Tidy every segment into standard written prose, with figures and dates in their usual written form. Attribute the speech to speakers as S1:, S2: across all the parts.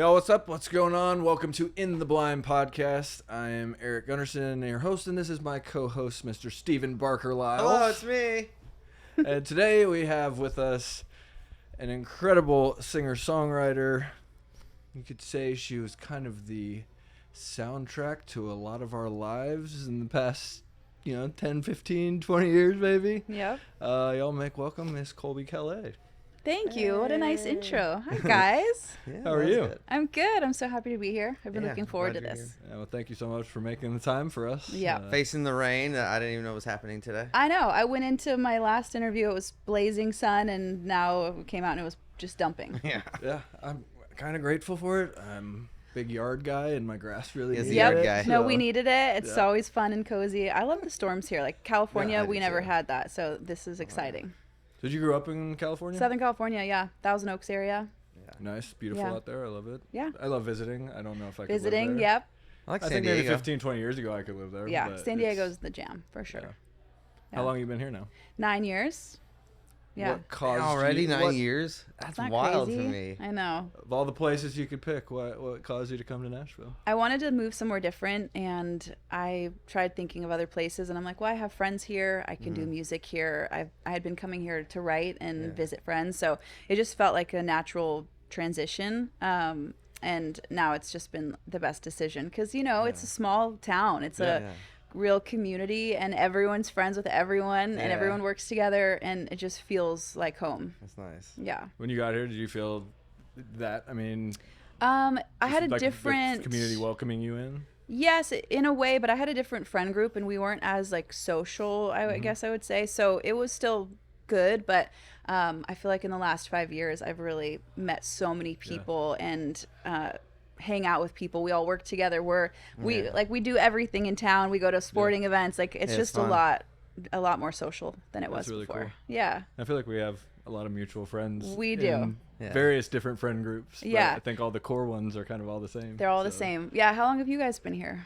S1: Yo, what's up? What's going on? Welcome to In the Blind podcast. I am Eric Gunnarsson, your host, and this is my co-host, Mr. Stephen Barker-Lyles.
S2: Hello, it's me.
S1: And today we have with us an incredible singer-songwriter. You could say she was kind of the soundtrack to a lot of our lives in the past, 10, 15, 20 years maybe.
S3: Yep.
S1: Y'all make welcome Miss Colbie Caillat.
S3: Thank you. What a nice intro. Hi, guys.
S1: How are you?
S2: Good.
S3: I'm good. I'm so happy to be here. I've been looking forward to
S2: glad you're
S3: this.
S1: Yeah, well, thank you so much for making the time for us.
S3: Yeah.
S2: Facing the rain, I didn't even know was happening today.
S3: I know. I went into my last interview. It was blazing sun, and now it came out and it was just dumping.
S2: Yeah.
S1: Yeah, I'm kind of grateful for it. I'm a big yard guy, and my grass really
S2: He's a
S1: needed
S2: yard
S1: it,
S2: guy.
S3: No,
S1: so-
S3: we needed it. It's
S1: Yeah.
S3: always fun and cozy. I love the storms here. Like California,
S2: I
S3: we
S2: do
S3: never
S2: too.
S3: had that, so this is exciting.
S1: Did you grow up in California?
S3: Southern California, yeah. Thousand Oaks area.
S1: Nice, beautiful
S3: Yeah.
S1: out there. I love it.
S3: Yeah.
S1: I love visiting. I don't know if I could
S3: Visiting,
S1: live there.
S3: yep.
S2: I like
S1: I
S2: San
S1: think maybe
S2: Diego.
S1: 15, 20 years ago I could live there.
S3: Yeah,
S1: but
S3: San
S1: it's-
S3: Diego's the jam, for sure.
S1: Yeah.
S3: Yeah.
S1: How long you been here now?
S3: 9 years. Yeah.
S1: What caused
S2: Already
S1: you,
S2: 9 years? That's
S3: It's not
S2: wild
S3: crazy.
S2: to me.
S3: I know.
S1: Of all the places you could pick, what caused you to come to Nashville?
S3: I wanted to move somewhere different, and I tried thinking of other places, and I'm like, well, I have friends here. I can do music here. I had been coming here to write and visit friends, so it just felt like a natural transition. And now it's just been the best decision because, it's a small town. It's a real community, and everyone's friends with everyone, and
S2: Yeah.
S3: everyone works together, and it just feels like home.
S2: That's nice.
S3: Yeah.
S1: When you got here, did you feel that? I mean,
S3: I had a
S1: like the
S3: different
S1: community welcoming you in.
S3: Yes, in a way, but I had a different friend group, and we weren't as like social, I guess I would say. So it was still good, but I feel like in the last 5 years, I've really met so many people and hang out with people. We all work together. We do everything in town. We go to sporting events. Like it's
S2: Yeah, it's
S3: just
S2: fun.
S3: a lot more social than it
S1: That's
S3: was
S1: really
S3: before.
S1: cool.
S3: Yeah,
S1: I feel like we have a lot of mutual friends.
S3: We do.
S1: in
S2: Yeah.
S1: Various different friend groups. but
S3: Yeah.
S1: I think all the core ones are kind of all the same.
S3: they're all the
S1: so.
S3: same. Yeah, how long have you guys been here?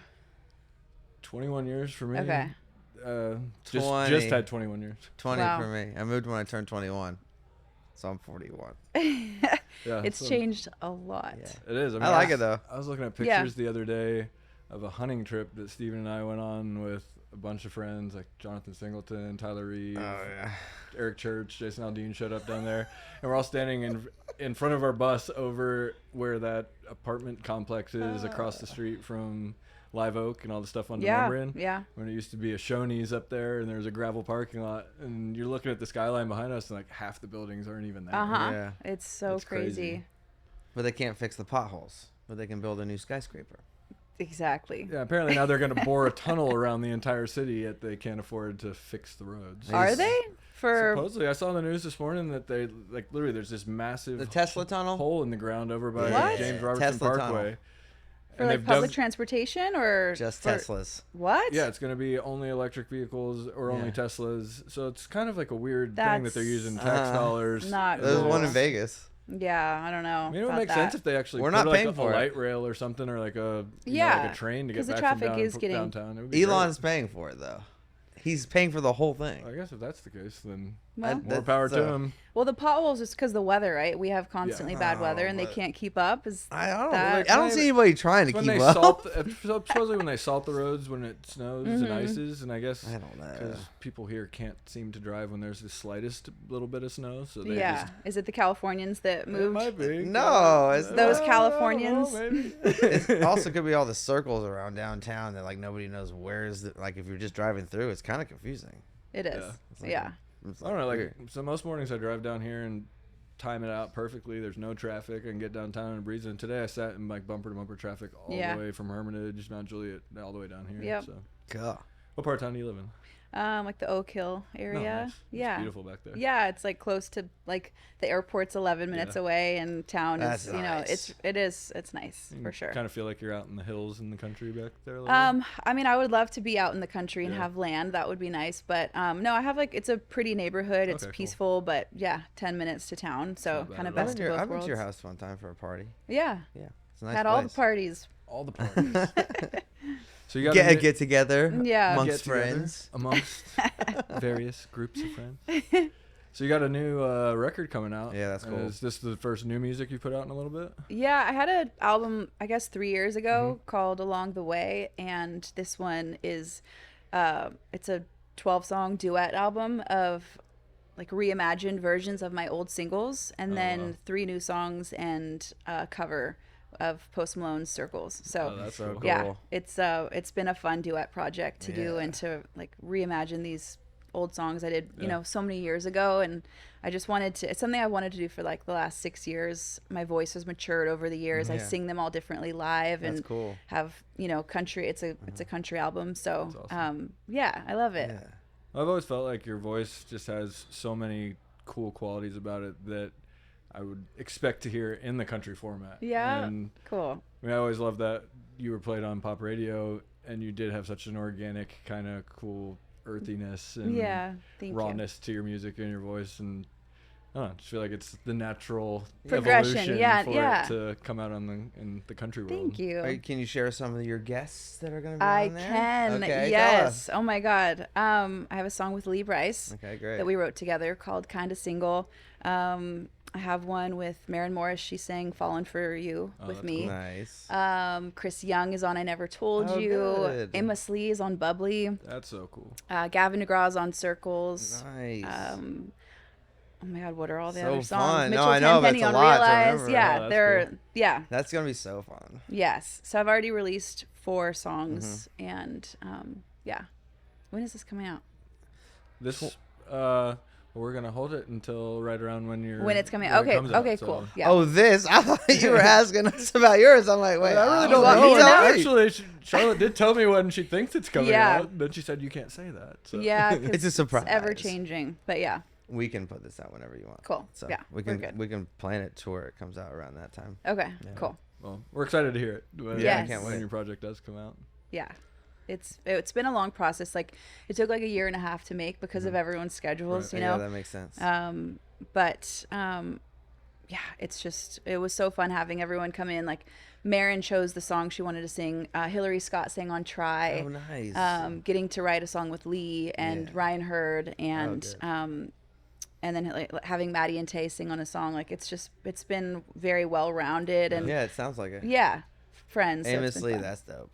S1: 21 years for me.
S3: Okay.
S1: Just
S2: 20.
S1: had 21 years.
S2: 20
S3: Wow.
S2: for me. I moved when I turned 21. So I'm 41.
S1: Yeah,
S3: It's
S1: so
S3: changed a lot.
S2: Yeah.
S1: It is.
S2: I like it, though.
S1: I was looking at
S3: Yeah.
S1: pictures the other day of a hunting trip that Steven and I went on with a bunch of friends, like Jonathan Singleton, Tyler Reeve,
S2: yeah.
S1: Eric Church, Jason Aldean showed up down there, and we're all standing in front of our bus over where that apartment complex is across the street from Live Oak and all the stuff on
S3: Yeah,
S1: Demumbrian.
S3: yeah.
S1: When it used to be a Shoney's up there, and there's a gravel parking lot, and you're looking at the skyline behind us, and like half the buildings aren't even there.
S3: Uh-huh.
S2: Yeah.
S3: It's so
S1: It's crazy.
S3: crazy.
S2: But they can't fix the potholes. But they can build a new skyscraper.
S3: Exactly.
S1: Yeah, apparently now they're going to bore a tunnel around the entire city, yet they can't afford to fix the roads.
S3: Are
S2: Yes.
S3: they? For
S1: Supposedly, I saw in the news this morning that they literally there's this massive
S2: The Tesla tunnel?
S1: hole in the ground over by
S3: What?
S1: James Robertson
S2: Tesla
S1: Parkway.
S2: tunnel.
S3: for
S1: And
S3: like
S1: they've
S3: public
S1: dug-
S3: transportation or
S2: Just
S3: for,
S2: Teslas.
S3: What?
S1: Yeah, it's going to be only electric vehicles or only
S2: Yeah.
S1: Teslas. So it's kind of like a weird thing that they're
S3: That's
S1: using tax dollars.
S3: not
S2: There's
S3: cool.
S2: one in Vegas.
S3: Yeah, I don't know.
S1: I mean, it would
S3: about
S1: make
S3: that.
S1: sense if they actually
S2: We're
S1: put
S2: not
S1: like
S2: paying
S1: a
S2: for it.
S1: light rail or something, or like a like
S3: Yeah,
S1: a train to get
S3: 'cause the
S1: back
S3: traffic
S1: from
S3: is getting-
S1: downtown. It would be
S2: Elon's paying for it, though. He's paying for the whole thing.
S1: great. I guess if that's the case, then
S3: Well,
S2: That-
S1: more power to
S2: so-
S1: him.
S3: well, the potholes is because the weather, right? We have constantly bad weather, and they
S2: but-
S3: can't keep up. Is
S2: I don't.
S3: that-
S2: I don't see anybody trying to
S1: When
S2: keep
S1: they
S2: up.
S1: salt, supposedly when they salt the roads when it snows and
S3: Mhm.
S1: ices, and I guess
S2: I don't know.
S1: because people here can't seem to drive when there's the slightest little bit of snow, so they
S3: yeah?
S1: just
S3: Is it the Californians that
S1: it
S3: moved?
S1: might be.
S2: No, it's
S3: Those
S2: not.
S3: Californians?
S1: Well, maybe.
S2: It also could be all the circles around downtown that like nobody knows where's the, like if you're just driving through, it's kind of confusing.
S3: It is.
S1: Yeah.
S2: It's like-
S3: Yeah.
S2: it's
S1: I don't know. Like
S2: weird.
S1: so, most mornings I drive down here and time it out perfectly. There's no traffic. I can get downtown and breeze. And today I sat in like bumper to bumper traffic all
S3: Yeah.
S1: the way from Hermitage, Mount Juliet, all the way down here.
S3: Yep.
S1: So,
S2: God.
S1: what part of town do you live in?
S3: Like the Oak Hill area.
S1: No, nice. It's
S3: Yeah.
S1: beautiful back there.
S3: Yeah, it's like close to like the airport's 11 minutes
S1: Yeah.
S3: away, and town
S2: That's
S3: is
S2: nice.
S3: it's nice
S1: You
S3: for sure.
S1: Kind of feel like you're out in the hills in the country back there. A little
S3: I mean, I would love to be out in the country and
S1: Yeah.
S3: have land. That would be nice. But no, I have like it's a pretty neighborhood. It's
S1: Okay, cool.
S3: peaceful, but yeah, 10 minutes to town, so
S1: not bad
S3: kind of
S1: at all.
S3: best of both
S2: I've been
S3: worlds.
S2: to your house one time for a party.
S3: Yeah,
S2: Yeah, it's a nice
S3: had all the
S2: place.
S3: parties.
S1: all the parties. So you got
S2: Get a get together
S3: Yeah.
S2: amongst
S1: get together
S2: friends.
S1: amongst various groups of friends. So you got a new record coming out.
S2: Yeah, that's cool.
S1: Is this the first new music you put out in a little bit?
S3: Yeah, I had an album, I guess 3 years ago called Along the Way, and this one is, it's a 12-song duet album of like reimagined versions of my old singles, and then 3 new songs and a cover of Post Malone's Circles. So
S1: That's so cool.
S3: yeah, it's been a fun duet project to do and to like reimagine these old songs I did, you know, so many years ago, and I just wanted to, it's something I wanted to do for like the last 6 years. My voice has matured over the years. I sing them all differently live and
S2: cool.
S3: have, you know, country, it's a country album. So
S1: awesome.
S3: yeah, I love it.
S2: Yeah.
S1: I've always felt like your voice just has so many cool qualities about it that I would expect to hear in the country format.
S3: Yeah.
S1: And
S3: Cool.
S1: I mean, I always loved that you were played on pop radio and you did have such an organic kind of cool earthiness and
S3: Thank
S1: rawness to your music and your voice, and I don't know, I just feel like it's the natural
S3: Progression,
S1: evolution for it to come out in the country world.
S3: Thank you.
S2: Can you share some of your guests that are going to be
S3: I
S2: on there?
S3: can.
S2: Okay,
S3: Yes. Oh my God. I have a song with Lee Bryce
S2: Okay, great.
S3: that we wrote together called Kinda Single. I have one with Maren Morris. She sang Fallen for You with me.
S2: Cool. Nice.
S3: Chris Young is on I Never Told
S2: Oh,
S3: You.
S2: good.
S3: Amos Lee is on Bubbly.
S1: That's so cool.
S3: Gavin DeGraw's on Circles.
S2: Nice.
S3: Oh my God, what are all the
S2: So
S3: other songs?
S2: fun. No,
S3: Mitchell
S2: I know, but
S3: Tenpenny
S2: it's a
S3: on
S2: lot to
S3: Realize.
S2: remember.
S3: Yeah,
S1: Oh, that's
S3: they're
S1: cool.
S2: That's going to be so fun.
S3: yes. So I've already released 4 songs,
S2: Mm-hmm.
S3: and yeah. When is this coming out?
S1: This we're gonna hold it until right around when
S3: When it's coming
S1: when
S3: out.
S1: it
S3: Okay.
S1: comes out,
S3: Okay.
S1: so.
S3: Cool. Yeah.
S2: Oh, this? I thought you were asking us about yours. I'm like, wait,
S1: I really
S3: You
S1: don't
S3: want me
S1: know.
S3: to know?
S1: Actually, Charlotte did tell me when she thinks it's coming
S3: Yeah.
S1: out. Then she said you can't say that. So.
S3: Yeah.
S2: It's a surprise.
S3: ever changing, but yeah.
S2: We can put this out whenever you want.
S3: Cool.
S2: So
S3: Yeah,
S2: we
S3: we're
S2: can
S3: good.
S2: we can plan it to where it comes out around that time.
S3: Okay. Cool.
S1: Well, we're excited to hear it. When,
S3: Yeah, I can't
S1: when
S2: wait.
S1: your project does come out.
S3: Yeah. It's been a long process. Like it took like a year and a half to make because of everyone's schedules, you know.
S2: Yeah, that makes sense.
S3: But yeah, it was so fun having everyone come in. Like Maren chose the song she wanted to sing. Hillary Scott sang on Try.
S2: Oh, nice.
S3: Getting to write a song with Lee and
S2: Yeah.
S3: Ryan Hurd and
S2: good.
S3: and then like, having Maddie and Tay sing on a song. Like it's been very well rounded and
S2: Yeah, it sounds like it.
S3: yeah, friends. so it's
S2: Amos
S3: been
S2: Lee,
S3: fun.
S2: that's dope.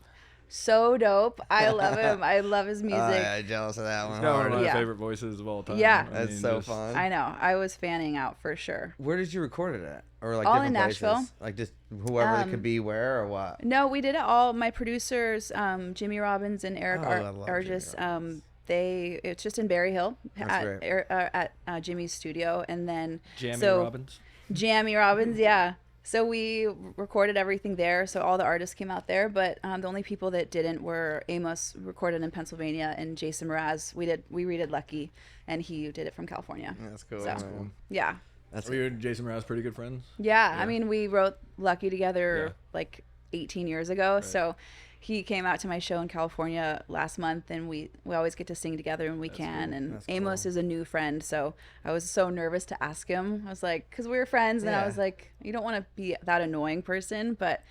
S3: So dope. I love him. I love his music.
S2: I'm jealous of that
S1: He's
S2: one.
S1: got one of my
S3: Yeah.
S1: favorite voices of all time.
S3: Yeah.
S1: I
S2: That's
S1: mean,
S2: so
S1: just-
S2: fun.
S3: I know. I was fanning out for sure.
S2: Where did you record it at? Or like
S3: All
S2: different
S3: in Nashville.
S2: places? Like just whoever it could be where or what?
S3: No, we did it all. My producers, Jimmy Robbins and Eric
S2: Oh, I love
S3: are
S2: Jimmy
S3: just
S2: Robbins.
S3: it's just in Berry Hill
S2: That's great.
S3: at Jimmy's studio, and then
S1: Jamie
S3: so
S1: Robbins.
S3: Jammy Robbins, yeah. So we recorded everything there. So all the artists came out there, but the only people that didn't were Amos recorded in Pennsylvania and Jason Mraz. We redid Lucky, and he did it from California.
S2: That's cool.
S3: So
S2: man.
S3: yeah,
S2: That's
S1: Are you and Jason Mraz pretty good friends?
S3: yeah. I mean, we wrote Lucky together
S1: Yeah.
S3: like 18 years ago. So he came out to my show in California last month, and we always get to sing together when we can.
S1: cool.
S3: And
S2: That's
S3: Amos
S2: cool.
S3: is a new friend, so I was so nervous to ask him. I was like, because we were friends, and I
S2: Yeah.
S3: was like, you don't want to be that annoying person, but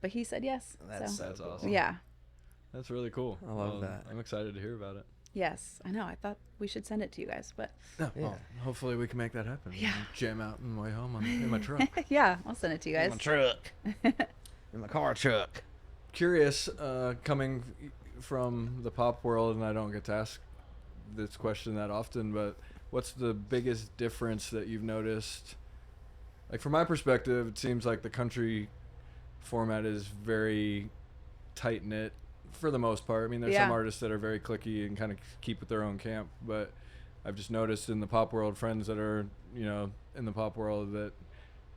S3: he said yes.
S2: That's
S3: so
S1: That's awesome.
S3: yeah,
S1: That's really cool.
S2: I love that.
S1: I'm excited to hear about it.
S3: yes, I know. I thought we should send it to you guys, but
S1: No,
S2: Yeah.
S1: well, hopefully we can make that happen.
S3: Yeah.
S1: Jam out on my way home in my truck.
S3: yeah, I'll send it to you
S2: In
S3: guys.
S2: my truck. In my car truck.
S1: Curious, coming from the pop world, and I don't get to ask this question that often, but what's the biggest difference that you've noticed? Like from my perspective, it seems like the country format is very tight knit for the most part. I mean, there's some
S3: Yeah.
S1: artists that are very cliquey and kind of keep with their own camp, but I've just noticed in the pop world, friends that are, in the pop world, that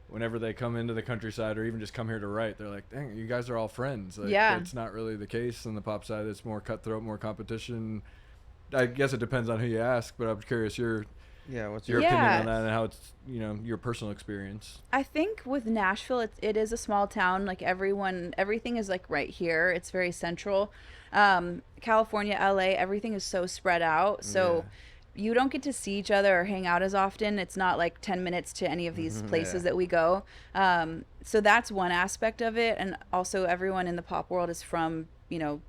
S1: whenever they come into the countryside or even just come here to write, they're like, dang, you guys are all friends. Like,
S3: Yeah.
S1: it's not really the case on the pop side. It's more cutthroat, more competition. I guess it depends on who you ask, but I'm curious your
S2: Yeah, what's
S1: your
S2: your
S1: opinion
S3: Yeah.
S1: on that and how it's, your personal experience.
S3: I think with Nashville, it is a small town. Like everything is like right here. It's very central. California, LA, everything is so spread out. So you don't get to see each other or hang out as often. It's not like 10 minutes to any of these places that we go. So that's one aspect of it. And also everyone in the pop world is from,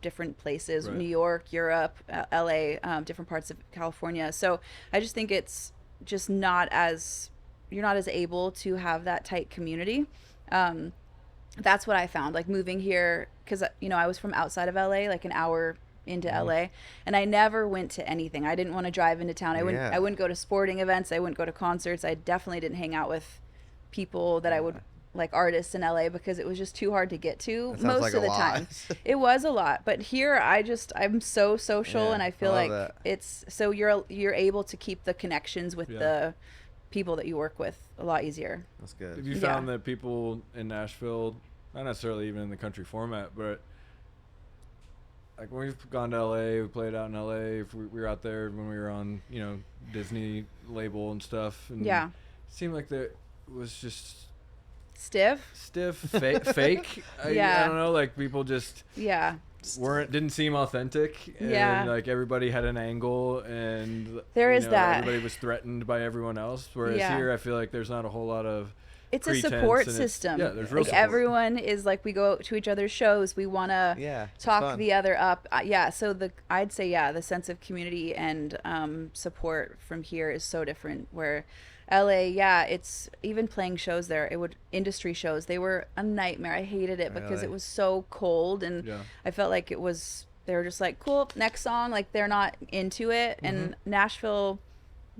S3: different places,
S1: Right.
S3: New York, Europe, LA, different parts of California. So I just think it's just not as you're not as able to have that tight community. That's what I found, like moving here, because I was from outside of LA, like an hour into LA, and I never went to anything. I didn't want to drive into town. I wouldn't go to sporting events. I wouldn't go to concerts. I definitely didn't hang out with people that I would like, artists in LA, because it was just too hard to get to most
S2: like
S3: of the time. It was a lot, but here I'm so social, and I feel like it's so you're able to keep the connections with the people that you work with a lot easier.
S2: That's good.
S1: Have you found that people in Nashville, not necessarily even in the country format, but like when we've gone to LA, we played out in LA, if we were out there when we were on, Disney label and stuff, and it seemed like there was just
S3: stiff,
S1: fake. I don't know, like people just didn't seem authentic, and like everybody had an angle, and
S3: there is that
S1: everybody was threatened by everyone else, whereas here I feel like there's not a whole lot of
S3: it's a support system.
S1: There's real support.
S3: Everyone is like, we go to each other's shows, we want to talk the other up. So I'd say the sense of community and support from here is so different. Where LA, it's even playing shows there, industry shows, they were a nightmare. I hated it because it was so cold, and I felt like they were just like, cool, next song, like they're not into it. And Nashville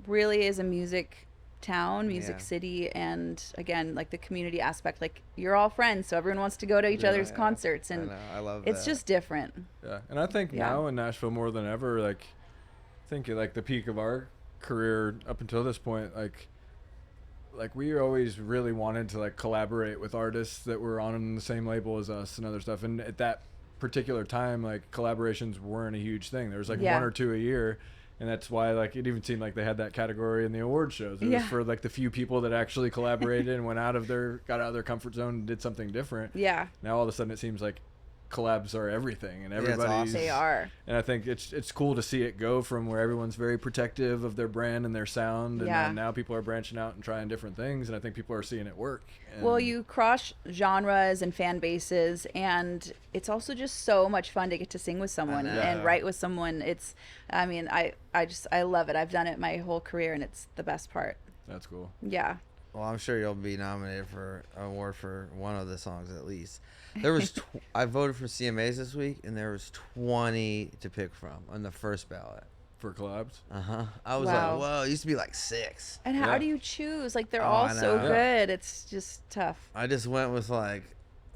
S3: really is a music town, music city, and again, like the community aspect, like you're all friends, so everyone wants to go to each other's concerts, and
S2: I love
S3: it's just different.
S1: And I think now in Nashville more than ever, like I think at like the peak of our career up until this point, like we always really wanted to like collaborate with artists that were on the same label as us and other stuff, and at that particular time, like collaborations weren't a huge thing. There was like one or two a year. And that's why, like, it even seemed like they had that category in the award shows. It was for, like, the few people that actually collaborated and got out of their comfort zone and did something different.
S3: Yeah.
S1: Now all of a sudden it seems like collabs are everything, and everybody's
S3: they are.
S1: And I think it's cool to see it go from where everyone's very protective of their brand and their sound, and then now people are branching out and trying different things, and I think people are seeing it work.
S3: Well, you cross genres and fan bases, and it's also just so much fun to get to sing with someone and write with someone. I love it. I've done it my whole career, and it's the best part.
S1: That's cool.
S3: Yeah.
S2: Well, I'm sure you'll be nominated for an award for one of the songs at least. There was I voted for CMAs this week, and there was 20 to pick from on the first ballot
S1: for collabs.
S2: I was like, whoa! It used to be like 6.
S3: And how do you choose? Like they're all so good. It's just tough.
S2: I just went with like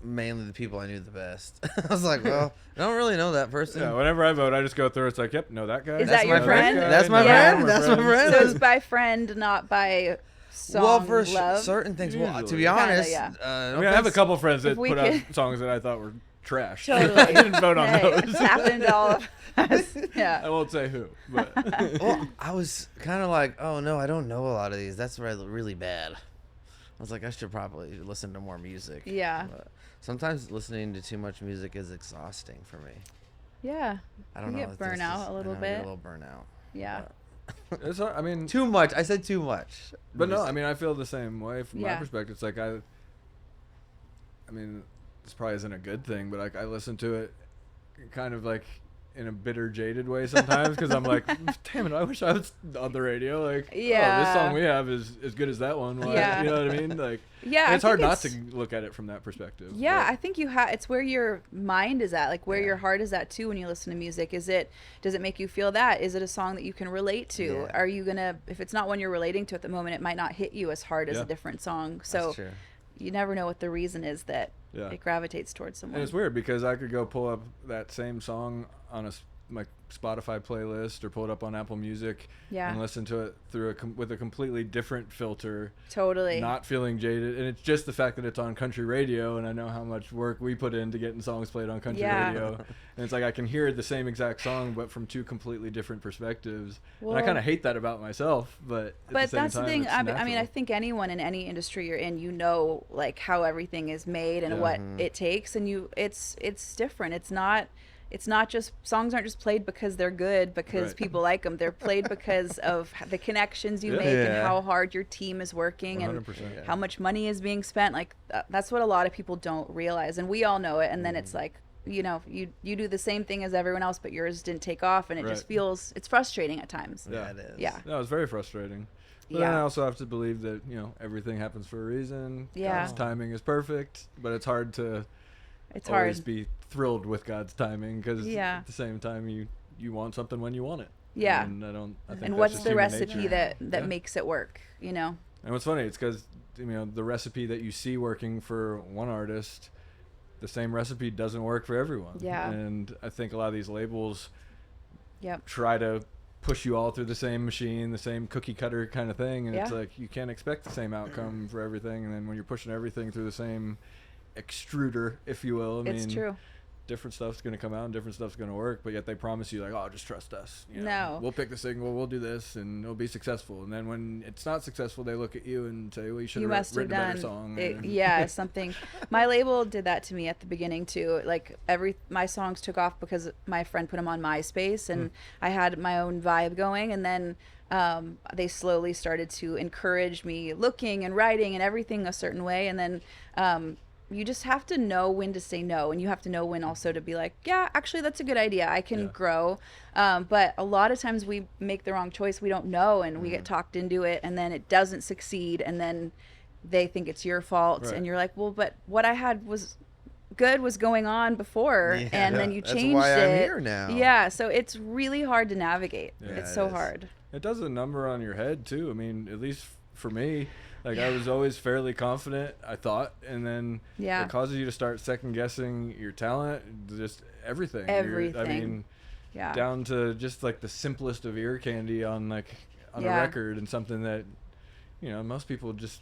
S2: mainly the people I knew the best. I was like, well, I don't really know that person.
S1: Yeah, whenever I vote, I just go through. It's like, yep, know that guy.
S3: Is that your friend?
S2: That's my friend. That's my friend.
S3: So it's by friend, not by song.
S2: Well, for
S3: love.
S2: Certain things. Well, to be honest,
S1: I have a couple friends that put out songs that I thought were trash.
S3: Totally.
S1: I didn't vote on those.
S3: It's happened to all of us. Yeah.
S1: I won't say who, but
S2: well, I was kind of like, oh no, I don't know a lot of these. That's really bad. I was like, I should probably listen to more music.
S3: Yeah.
S2: But sometimes listening to too much music is exhausting for me.
S3: Yeah.
S2: I don't know.
S3: You get burnout a little bit.
S2: A little burnout.
S3: Yeah.
S1: It's, I mean,
S2: too much. I said too much.
S1: But no, I mean, I feel the same way from my perspective. It's like I mean, this probably isn't a good thing, but like I listen to it kind of like in a bitter, jaded way sometimes, because I'm like, damn it, I wish I was on the radio. Like, this song we have is as good as that one. Why? You know what I mean? Like, it's hard not to look at it from that perspective.
S3: Yeah, I think it's where your mind is at, like where your heart is at too when you listen to music. Does it make you feel that? Is it a song that you can relate to? Are you gonna, if it's not one you're relating to at the moment, it might not hit you as hard as a different song. So
S2: that's true.
S3: You never know what the reason is that it gravitates towards someone.
S1: And it's weird because I could go pull up that same song on my Spotify playlist or pull it up on Apple Music and listen to it through with a completely different filter.
S3: Totally.
S1: Not feeling jaded. And it's just the fact that it's on country radio, and I know how much work we put into getting songs played on country radio. And it's like I can hear the same exact song but from two completely different perspectives. Well, and I kind of hate that about myself, but at the same
S3: that's
S1: time,
S3: the thing.
S1: I
S3: mean, I think anyone in any industry you're in, you know, like how everything is made and what it takes, and it's different. It's not just, songs aren't just played because they're good, because people like them. They're played because of the connections you make and how hard your team is working 100%, and how much money is being spent. Like, that's what a lot of people don't realize. And we all know it. And then it's like, you know, you do the same thing as everyone else, but yours didn't take off, and it just
S1: Right.
S3: feels, it's frustrating at times.
S2: Yeah, it is.
S3: Yeah.
S1: No, it's very frustrating. But then I also have to believe that, you know, everything happens for a reason.
S3: Yeah.
S1: God's timing is perfect, but it's hard to
S3: It's
S1: always
S3: hard.
S1: be thrilled with God's timing, because
S3: Yeah.
S1: at the same time you want something when you want it.
S3: Yeah.
S1: And I think
S3: And
S1: that's
S3: what's
S1: just
S3: the
S1: human
S3: recipe
S1: nature.
S3: that
S1: Yeah.
S3: makes it work, you know?
S1: And what's funny, it's because, you know, the recipe that you see working for one artist, the same recipe doesn't work for everyone.
S3: Yeah.
S1: And I think a lot of these labels
S3: Yep.
S1: try to push you all through the same machine, the same cookie cutter kind of thing, and it's
S3: Yeah.
S1: like you can't expect the same outcome for everything. And then when you're pushing everything through the same extruder, if you will, I
S3: It's
S1: mean,
S3: true.
S1: different stuff's going to come out and different stuff's going to work, but yet they promise you, like, oh, just trust us. You know,
S3: No.
S1: we'll pick the single, we'll do this, and it'll be successful. And then when it's not successful, they look at you and say, well, you should
S3: You
S1: have
S3: must have
S1: written a better
S3: done
S1: song.
S3: it,
S1: And-
S3: yeah, something. My label did that to me at the beginning too. Like my songs took off because my friend put them on MySpace, and I had my own vibe going, and then they slowly started to encourage me looking and writing and everything a certain way, and then you just have to know when to say no, and you have to know when also to be like, yeah, actually that's a good idea, I can
S1: Yeah.
S3: grow. But a lot of times we make the wrong choice, we don't know, and we get talked into it, and then it doesn't succeed, and then they think it's your fault.
S1: Right.
S3: And you're like, well, but what I had was good was going on before,
S2: Yeah.
S3: and then
S1: Yeah.
S3: you
S2: That's
S3: changed
S2: why I'm
S3: it.
S2: here now.
S3: Yeah, so it's really hard to navigate.
S1: Yeah,
S3: It's
S2: it
S3: so
S2: is.
S3: hard.
S1: It does a number on your head too. I mean, at least for me, like I was always fairly confident, I thought, and then
S3: Yeah.
S1: it causes you to start second guessing your talent, just everything. I
S3: Everything.
S1: mean,
S3: Yeah.
S1: down to just like the simplest of ear candy on a
S3: Yeah.
S1: record, and something that, you know, most people just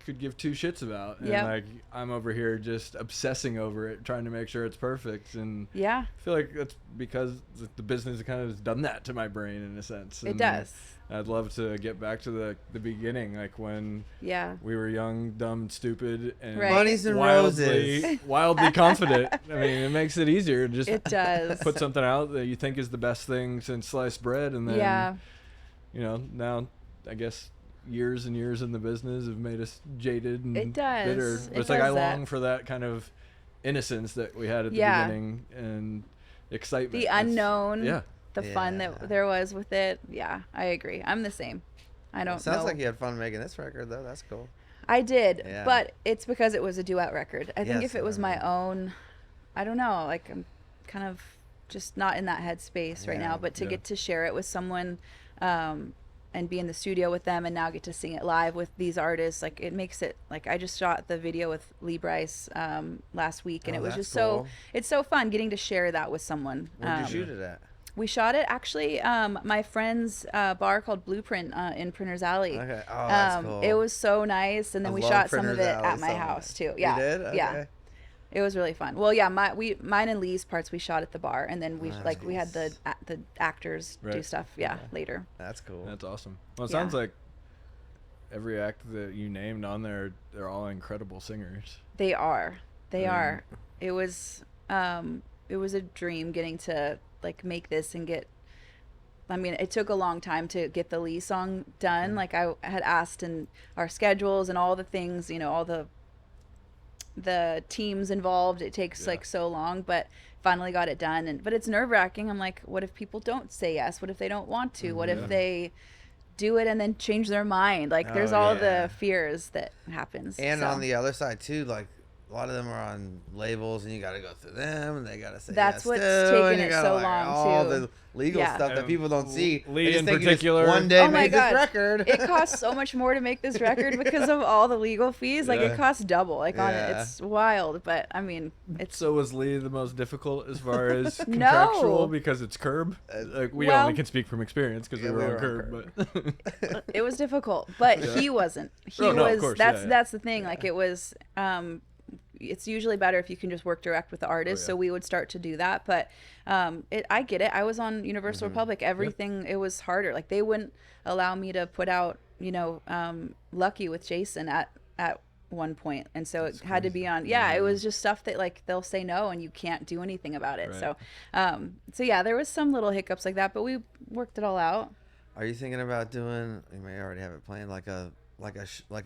S1: could give two shits about. And
S3: Yep.
S1: like I'm over here just obsessing over it, trying to make sure it's perfect. And
S3: Yeah,
S1: I feel like that's because the business kind of has done that to my brain in a sense.
S3: it
S1: And
S3: does.
S1: I'd love to get back to the beginning, like when
S3: Yeah.
S1: we were young, dumb, and stupid, and
S3: Right.
S2: Bunnies and
S1: wildly,
S2: roses.
S1: wildly confident. I mean, it makes it easier to just
S3: It does.
S1: put something out that you think is the best thing since sliced bread, and then
S3: Yeah.
S1: you know, now I guess years and years in the business have made us jaded and
S3: It does.
S1: bitter. But
S3: It
S1: it's like I
S3: does that.
S1: long for that kind of innocence that we had at the
S3: Yeah.
S1: beginning, and excitement.
S3: The
S1: It's-
S3: unknown.
S1: Yeah.
S3: The fun
S2: Yeah.
S3: that there was with it. Yeah, I agree. I'm the same. I don't
S2: Sounds
S3: know.
S2: like you had fun making this record, though. That's cool.
S3: I did,
S2: Yeah.
S3: but it's because it was a duet record. I think
S2: Yes,
S3: if it
S2: I
S3: was my
S2: remember.
S3: own, I don't know, like I'm kind of just not in that headspace right
S2: Yeah,
S3: now. But to
S1: yeah.
S3: get to share it with someone, and be in the studio with them, and now get to sing it live with these artists, like it makes it like I just shot the video with Lee Bryce last week, and
S2: Oh,
S3: it was
S2: that's
S3: just so
S2: cool.
S3: it's so fun getting to share that with someone.
S2: Where'd you shoot it at?
S3: We shot it actually my friend's bar called Blueprint in Printers Alley.
S2: Okay. Oh, that's cool.
S3: It was so nice, and then
S2: I
S3: we
S2: love
S3: shot some of
S2: Printers
S3: it
S2: Alley
S3: at my
S2: so
S3: house
S2: much.
S3: too.
S2: You
S3: Yeah,
S2: did?
S3: yeah,
S2: Okay.
S3: it was really fun. Well, yeah, mine and Lee's parts we shot at the bar, and then we we had the actors do
S1: Right.
S3: stuff. Yeah, later.
S2: That's cool.
S1: That's awesome. Well, it
S3: Yeah.
S1: sounds like every act that you named on there, they're all incredible singers.
S3: They are. They
S1: Mm.
S3: are. It was a dream getting to like make this and get. I mean, it took a long time to get the Lee song done. Like I had asked in our schedules and all the things, you know, all the teams involved. It takes
S1: Yeah.
S3: like so long, but finally got it done. And but it's nerve wracking. I'm like, what if people don't say yes? What if they don't want to? What
S1: Yeah.
S3: if they do it and then change their mind? Like there's
S2: Oh,
S3: all
S2: yeah.
S3: the fears that happens.
S2: And
S3: so.
S2: on the other side too, like a lot of them are on labels, and you got to go through them, and they got to say
S3: That's
S2: yes
S3: what's
S2: too,
S3: taken
S2: and you
S3: it
S2: gotta,
S3: so
S2: like,
S3: long,
S2: all
S3: too.
S2: the legal
S3: Yeah.
S2: stuff that people don't see.
S1: Lee
S2: They just
S1: in
S2: think you just
S1: particular-
S2: one day
S3: Oh my
S2: made this
S3: God.
S2: record.
S3: It costs so much more to make this record because of all the legal fees. Like
S1: Yeah.
S3: it costs double. Like on it,
S2: Yeah.
S3: it's wild. But I mean, it's
S1: So was Lee the most difficult as far as
S3: No.
S1: contractual because it's Curb? Like we
S3: Well-
S1: only can speak from experience because
S2: Yeah,
S1: we
S2: we
S1: were on
S2: were on
S1: Curb, but
S3: it was difficult. But
S1: Yeah.
S3: he wasn't. He
S1: Oh, no, of
S3: was.
S1: course,
S3: That's
S1: yeah.
S3: that's the thing. Like it was. It's usually better if you can just work direct with the artist.
S1: yeah.
S3: So we would start to do that. But I get it. I was on Universal Republic. Everything it was harder. Like they wouldn't allow me to put out, Lucky with Jason at one point, and so it had to be on. Yeah, it was just stuff that like they'll say no, and you can't do anything about it.
S1: Right.
S3: So yeah, there was some little hiccups like that, but we worked it all out.
S2: Are you thinking about doing? You may already have it planned, like a like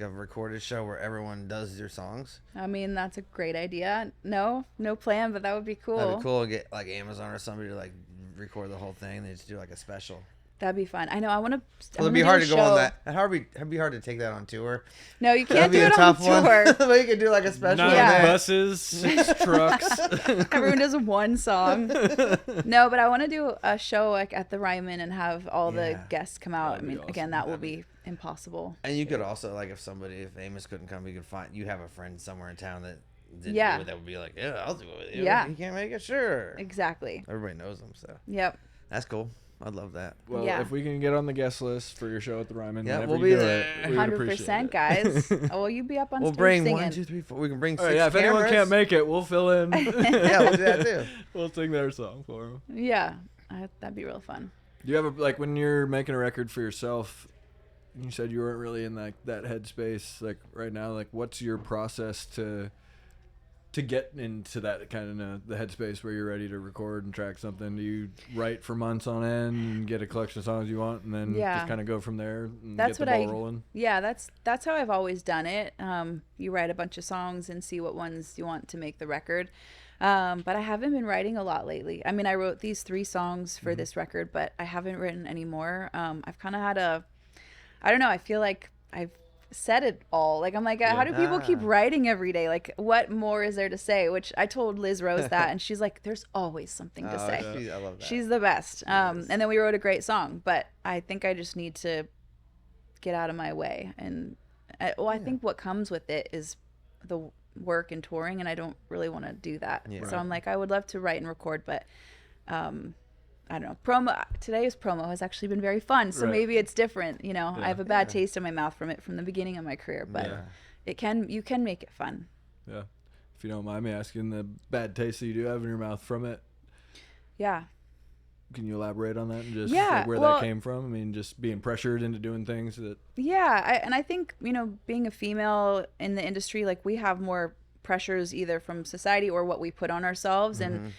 S2: a recorded show where everyone does your songs?
S3: I mean, that's a great idea. No plan, but that would be cool.
S2: That'd be cool to get like Amazon or somebody to like record the whole thing. They just do like a special.
S3: That'd be fun. I know. I want to.
S2: Well, it'd be hard to go on that. It'd be hard to take that on tour.
S3: No, you can't do it on tour.
S2: But you can do like a special.
S1: 9 buses, 6 trucks.
S3: Everyone does one song. No, but I want to do a show like at the Ryman and have all the guests come out. I mean,
S1: awesome.
S3: again, that will be impossible.
S2: And you could also like if Amos couldn't come, you have a friend somewhere in town that didn't do it, that would be like, yeah, I'll do it with you.
S3: Yeah,
S2: you can't make it, sure.
S3: Exactly.
S2: Everybody knows them, so
S3: yep.
S2: That's cool. I'd love that.
S1: Well, if we can get on the guest list for your show at the Ryman,
S2: we'll be there.
S3: 100%, guys. Will you be up on
S2: we'll
S3: stage
S2: bring
S3: singing?
S2: 1, 2, 3, 4. We can bring 6
S1: if
S2: cameras.
S1: anyone can't make it, we'll fill in.
S2: Yeah, we'll do that too.
S1: We'll sing their song for them.
S3: Yeah, that'd be real fun.
S1: Do you have like when you're making a record for yourself? You said you weren't really in that headspace like right now. Like, what's your process to get into that kind of the headspace where you're ready to record and track something? Do you write for months on end and get a collection of songs you want, and then just kind of go from there and get the ball rolling? Yeah,
S3: that's how I've always done it. You write a bunch of songs and see what ones you want to make the record. But I haven't been writing a lot lately. I mean, I wrote these 3 songs for this record, but I haven't written any more. I've kind of had I don't know, I feel like I've said it all. Like, I'm like, how do people keep writing every day? Like, what more is there to say? Which I told Liz Rose that, and she's like, there's always something to say.
S2: I love that.
S3: She's the best. And then we wrote a great song, but I think I just need to get out of my way. And I think what comes with it is the work and touring, and I don't really want to do that. So I'm like, I would love to write and record, but I don't know. Today's promo has actually been very fun, so maybe it's different. You know, I have a bad taste in my mouth from it from the beginning of my career, but you can make it fun.
S1: Yeah, if you don't mind me asking, the bad taste that you do have in your mouth from it.
S3: Yeah.
S1: Can you elaborate on that and just like where that came from? I mean, just being pressured into doing things that.
S3: Yeah, I think being a female in the industry, like we have more pressures either from society or what we put on ourselves, and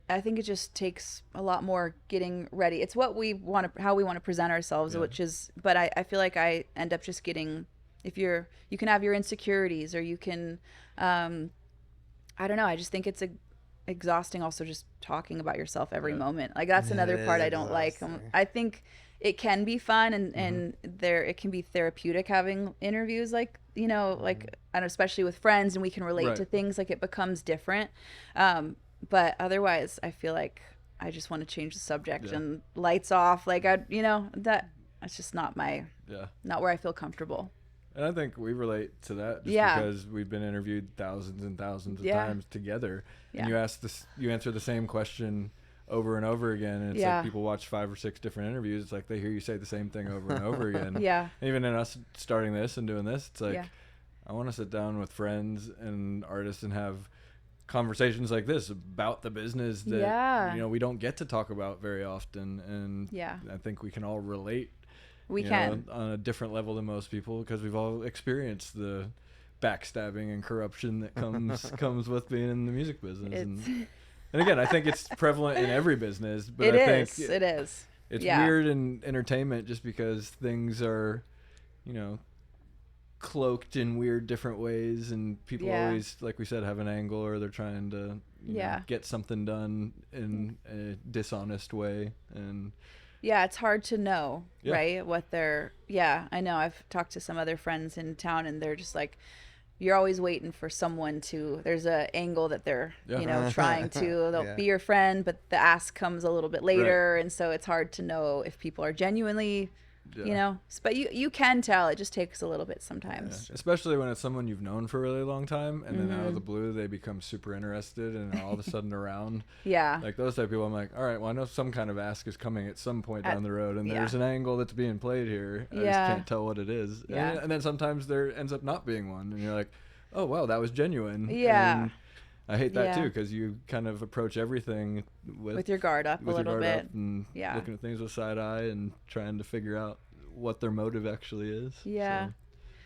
S3: I think it just takes a lot more getting ready. It's what we want to, how we want to present ourselves, which is, but I feel like I end up just getting, you can have your insecurities, or you can, I don't know. I just think it's exhausting also just talking about yourself every moment. Like that's another part I don't like. I think it can be fun and it can be therapeutic having interviews like, like, and especially with friends, and we can relate to things, like it becomes different. But otherwise, I feel like I just want to change the subject and lights off. Like that's just not not where I feel comfortable.
S1: And I think we relate to that just because we've been interviewed thousands and thousands of times together. And you answer the same question over and over again. And it's like people watch 5 or 6 different interviews. It's like they hear you say the same thing over and over again. And even in us starting this and doing this, it's like I want to sit down with friends and artists and have conversations like this about the business that we don't get to talk about very often, and I think we can all relate on a different level than most people, because we've all experienced the backstabbing and corruption that comes with being in the music business. And again, I think it's prevalent in every business, but I think it is it's weird in entertainment just because things are cloaked in weird different ways, and people always, like we said, have an angle, or they're trying to get something done in a dishonest way. And
S3: it's hard to know right what they're I know I've talked to some other friends in town, and they're just like, you're always waiting for someone to, there's a angle that they're trying to, they'll be your friend, but the ask comes a little bit later, and so it's hard to know if people are genuinely but you can tell. It just takes a little bit sometimes,
S1: especially when it's someone you've known for a really long time, and then out of the blue they become super interested and all of a sudden around. Like those type of people, I'm like, all right, well, I know some kind of ask is coming at some point down the road, and there's an angle that's being played here. I just can't tell what it is. And then sometimes there ends up not being one, and you're like, oh wow, that was genuine. And I hate that too, because you kind of approach everything with your guard up a little bit, and looking at things with side eye and trying to figure out what their motive actually is. So.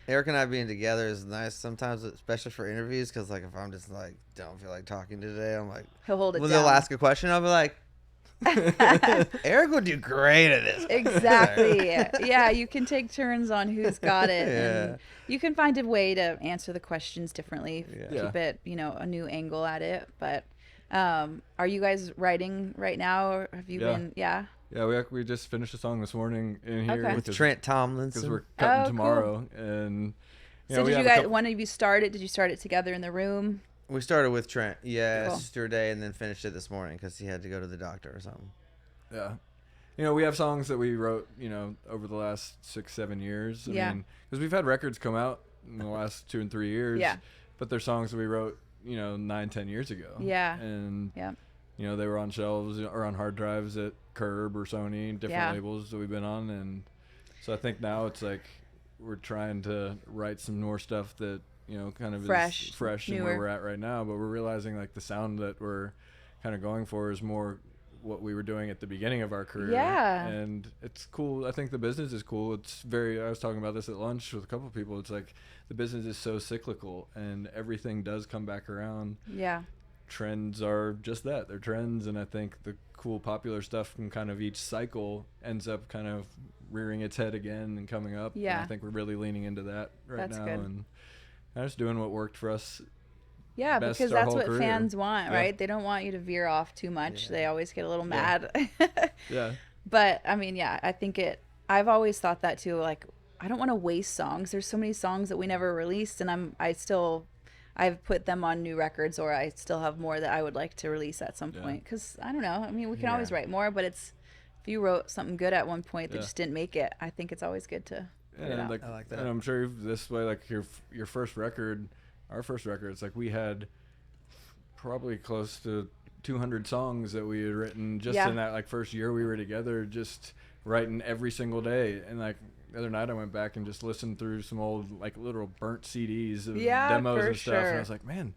S2: Eric and I being together is nice sometimes, especially for interviews, because like if I'm just like don't feel like talking today, I'm like,
S3: he'll hold it down.
S2: They'll ask a question, I'll be like, Eric would do great at this.
S3: Exactly. Yeah, you can take turns on who's got it,
S2: Yeah.
S3: and you can find a way to answer the questions differently.
S2: Yeah.
S3: Keep it, a new angle at it. But are you guys writing right now, or have you
S1: Yeah.
S3: been? Yeah.
S1: Yeah, we just finished a song this morning in here
S3: Okay.
S2: With
S1: because
S2: Trent Tomlinson.
S1: we're cutting
S3: Oh, cool.
S1: tomorrow, and
S3: So
S1: we
S3: did
S1: have
S3: you
S1: a
S3: guys?
S1: couple-
S3: One of you start it? Did you start it together in the room?
S2: We started with Trent yesterday and then finished it this morning because he had to go to the doctor or something.
S1: Yeah. We have songs that we wrote, over the last 6-7 years.
S3: Yeah.
S1: Because we've had records come out in the last 2 and 3 years.
S3: Yeah.
S1: But they're songs that we wrote, 9-10 years ago.
S3: Yeah.
S1: And
S3: Yeah.
S1: they were on shelves or on hard drives at Curb or Sony, different
S3: Yeah.
S1: labels that we've been on, and so I think now it's like we're trying to write some more stuff that kind of
S3: Fresh,
S1: is fresh in
S3: newer.
S1: where we're at right now, but we're realizing like the sound that we're kind of going for is more what we were doing at the beginning of our career.
S3: Yeah.
S1: And it's cool. I think the business is cool. I was talking about this at lunch with a couple of people. It's like the business is so cyclical and everything does come back around.
S3: Yeah.
S1: Trends are just that. They're trends, and I think the cool popular stuff from kind of each cycle ends up kind of rearing its head again and coming up.
S3: Yeah.
S1: And I think we're really leaning into that right
S3: That's
S1: now.
S3: good.
S1: And I'm just doing what worked for us.
S3: Yeah,
S1: Best
S3: because
S1: our
S3: that's
S1: whole
S3: what
S1: career.
S3: fans want,
S1: Yeah.
S3: right? They don't want you to veer off too much.
S2: Yeah.
S3: They always get a little
S1: Yeah.
S3: mad.
S1: Yeah.
S3: But I mean, yeah, I think I've always thought that too. Like, I don't want to waste songs. There's so many songs that we never released, and I've put them on new records, or I still have more that I would like to release at some
S1: Yeah.
S3: point. Because I don't know. I mean, we can
S2: Yeah.
S3: always write more, but if you wrote something good at one point that
S1: Yeah.
S3: just didn't make it, I think it's always good to put it
S1: And
S3: out.
S1: like,
S2: I like that.
S1: and I'm sure this way, like your first record, our first record, it's like we had probably close to 200 songs that we had written just
S3: Yeah.
S1: in that like first year we were together, just writing every single day. And like the other night I went back and just listened through some old like literal burnt CDs of
S3: Yeah,
S1: demos
S3: for
S1: and stuff, and
S3: sure.
S1: I was like, man,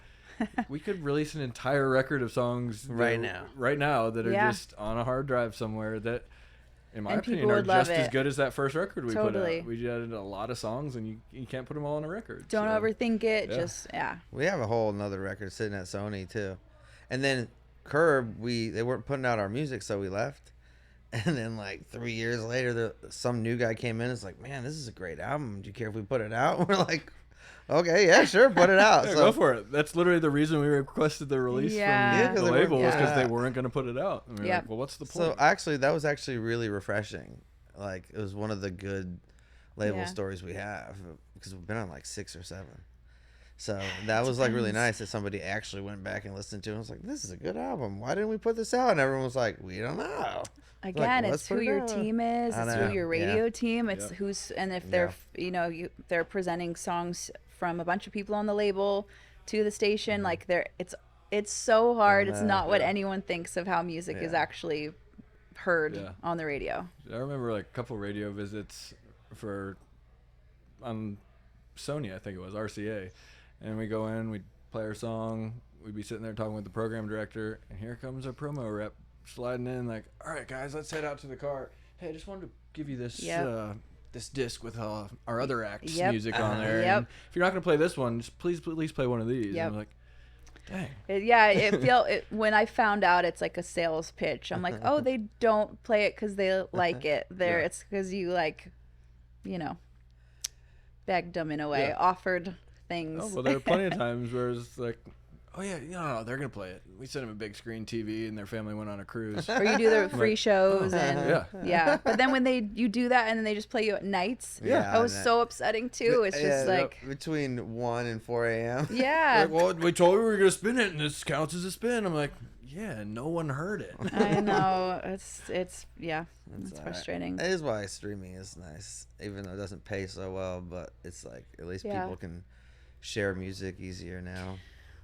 S1: we could release an entire record of songs
S2: Right now.
S1: that are
S3: Yeah.
S1: just on a hard drive somewhere that in my
S3: And
S1: opinion
S3: people
S1: are
S3: would love
S1: just as
S3: it.
S1: good as that first record we put
S3: Totally.
S1: out. We added a lot of songs and you can't put them all on a record.
S3: Don't
S1: so.
S3: overthink it.
S1: Yeah.
S3: Just, yeah.
S2: We have a whole nother record sitting at Sony too, and then Curb, they weren't putting out our music, so we left. And then like 3 years later, some new guy came in. It's like, man, this is a great album. Do you care if we put it out? We're like, okay, yeah, sure, put it out.
S1: Yeah,
S2: So
S1: go for it. That's literally the reason we requested the release
S3: Yeah.
S2: Yeah,
S1: from
S2: 'cause
S1: the
S2: they weren't-
S1: label was because
S2: yeah.
S1: they weren't going to put it out. And we were
S3: Yep.
S1: like, well, what's the point?
S2: So actually, that was actually really refreshing. Like, it was one of the good label
S3: Yeah.
S2: stories we have because we've been on like 6 or 7. So that was like really
S3: Depends.
S2: nice that somebody actually went back and listened to it. And was like, this is a good album. Why didn't we put this out? And everyone was like, we don't know.
S3: Again,
S2: let's
S3: it's
S2: put
S3: who
S2: it
S3: your
S2: out.
S3: team is.
S2: I
S3: It's
S2: know,
S3: who your
S2: yeah.
S3: radio team. It's
S1: Yeah.
S3: who's, and if they're, they're presenting songs from a bunch of people on the label to the station. Like it's so hard. It's
S2: know.
S3: not what
S1: Yeah.
S3: anyone thinks of how music is
S2: Yeah.
S3: actually heard
S1: Yeah.
S3: on the radio.
S1: I remember like a couple radio visits on Sony, I think it was RCA, and we go in, we'd play our song, we'd be sitting there talking with the program director, and here comes our promo rep sliding in like, all right guys, let's head out to the car. Hey, I just wanted to give you this
S3: Yep.
S1: this disc with our other acts
S3: Yep.
S1: music on there.
S3: Yep.
S1: And if you're not gonna play this one, just please at least play one of these.
S3: Yep.
S1: And I'm like, dang.
S3: When I found out it's like a sales pitch, I'm like, oh, they don't play it because they like it.
S1: Yeah.
S3: It's because you begged them in a way,
S1: Yeah.
S3: offered things.
S1: Oh, well, there are plenty of times where it's like, oh yeah, no, they're gonna play it. We sent them a big screen TV, and their family went on a cruise.
S3: Or you do the free
S1: Like,
S3: shows
S1: oh,
S3: and
S1: yeah.
S3: But then when you do that and then they just play you at nights,
S2: Yeah,
S3: that was
S2: that-
S3: so upsetting too. It's just
S2: Yeah,
S3: like,
S2: between 1 and 4 a.m.
S3: yeah,
S1: Like, well, we told you we were gonna spin it, and this counts as a spin. I'm like, yeah, no one heard it.
S3: I know it's it's
S2: That's all right.
S3: frustrating.
S2: That is why streaming is nice, even though it doesn't pay so well. But it's like at least
S3: Yeah.
S2: people can share music easier now.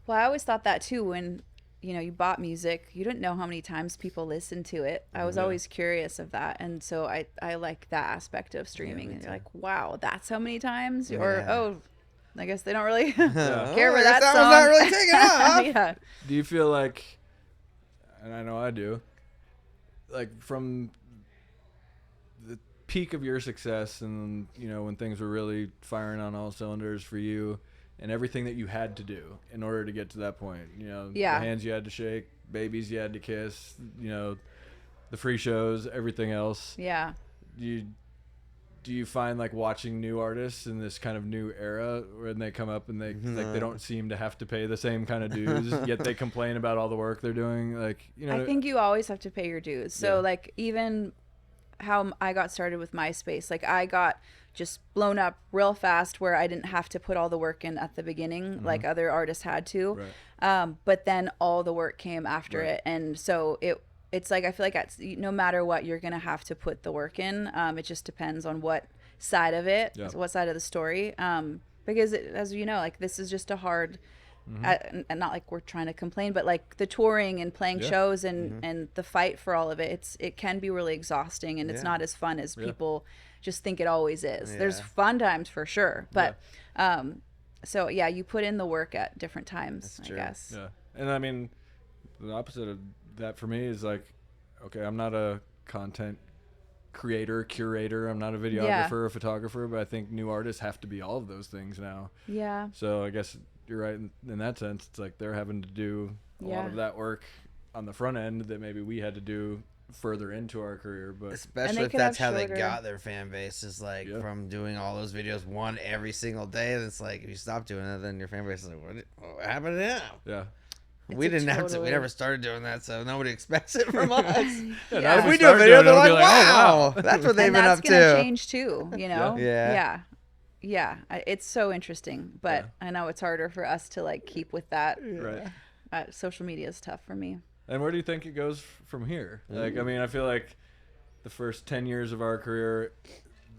S3: Well, I always thought that too when you bought music, you didn't know how many times people listened to it. I was
S1: Yeah.
S3: always curious of that, and so I like that aspect of streaming.
S2: me
S3: And you're
S2: too.
S3: like, wow, that's how many times,
S2: Yeah.
S3: or oh, I guess they don't really
S2: Oh,
S3: care for
S2: I guess
S3: that
S2: was
S3: song.
S2: not really taking off.
S3: Yeah.
S1: Do you feel like, and I know I do, like from the peak of your success and when things were really firing on all cylinders for you and everything that you had to do in order to get to that point,
S3: Yeah.
S1: the hands you had to shake, babies you had to kiss, the free shows, everything else.
S3: Yeah.
S1: Do you find like watching new artists in this kind of new era when they come up and they like they don't seem to have to pay the same kind of dues, yet they complain about all the work they're doing? Like, you know,
S3: I think you always have to pay your dues. So
S1: Yeah.
S3: like even how I got started with MySpace, like I got just blown up real fast where I didn't have to put all the work in at the beginning like other artists had to.
S1: Right.
S3: But then all the work came after
S1: Right.
S3: it, and so it's like I feel like no matter what, you're gonna have to put the work in. It just depends on what side of it,
S1: Yeah.
S3: what side of the story. Because as you know, like this is just a hard. And not like we're trying to complain, but like the touring and playing
S1: Yeah.
S3: shows and the fight for all of it, it can be really exhausting, and it's not as fun as people just think it always is. There's fun times for sure, but so yeah, you put in the work at different times, I guess.
S1: Yeah. And I mean, the opposite of that for me is like, okay, I'm not a content creator, curator, I'm not a videographer or photographer, but I think new artists have to be all of those things now.
S3: Yeah.
S1: So I guess you're right in that sense. It's like they're having to do a lot of that work on the front end that maybe we had to do further into our career. But
S2: especially if
S3: could
S2: that's
S3: have
S2: how they
S3: shorter-
S2: got their fan base, is like from doing all those videos one every single day. And it's like if you stop doing it, then your fan base is like, what happened now?
S1: yeah.
S2: We
S3: It's a
S2: didn't have to. We
S3: totally-
S2: never started doing that, so nobody expects it from us.
S1: Yeah,
S3: Yeah.
S2: If we do a
S1: start
S2: video,
S1: doing it,
S2: they're
S1: it'll
S2: like,
S1: be
S2: wow,
S1: oh,
S2: that's what they've
S3: And
S2: been
S3: that's
S2: up
S3: gonna
S2: to.
S3: change too, you know?
S2: Yeah.
S3: Yeah. It's so interesting, but
S1: Yeah.
S3: I know it's harder for us to like keep with that.
S1: Right.
S3: Social media is tough for me.
S1: And where do you think it goes from here? Like, I mean, I feel like the first 10 years of our career,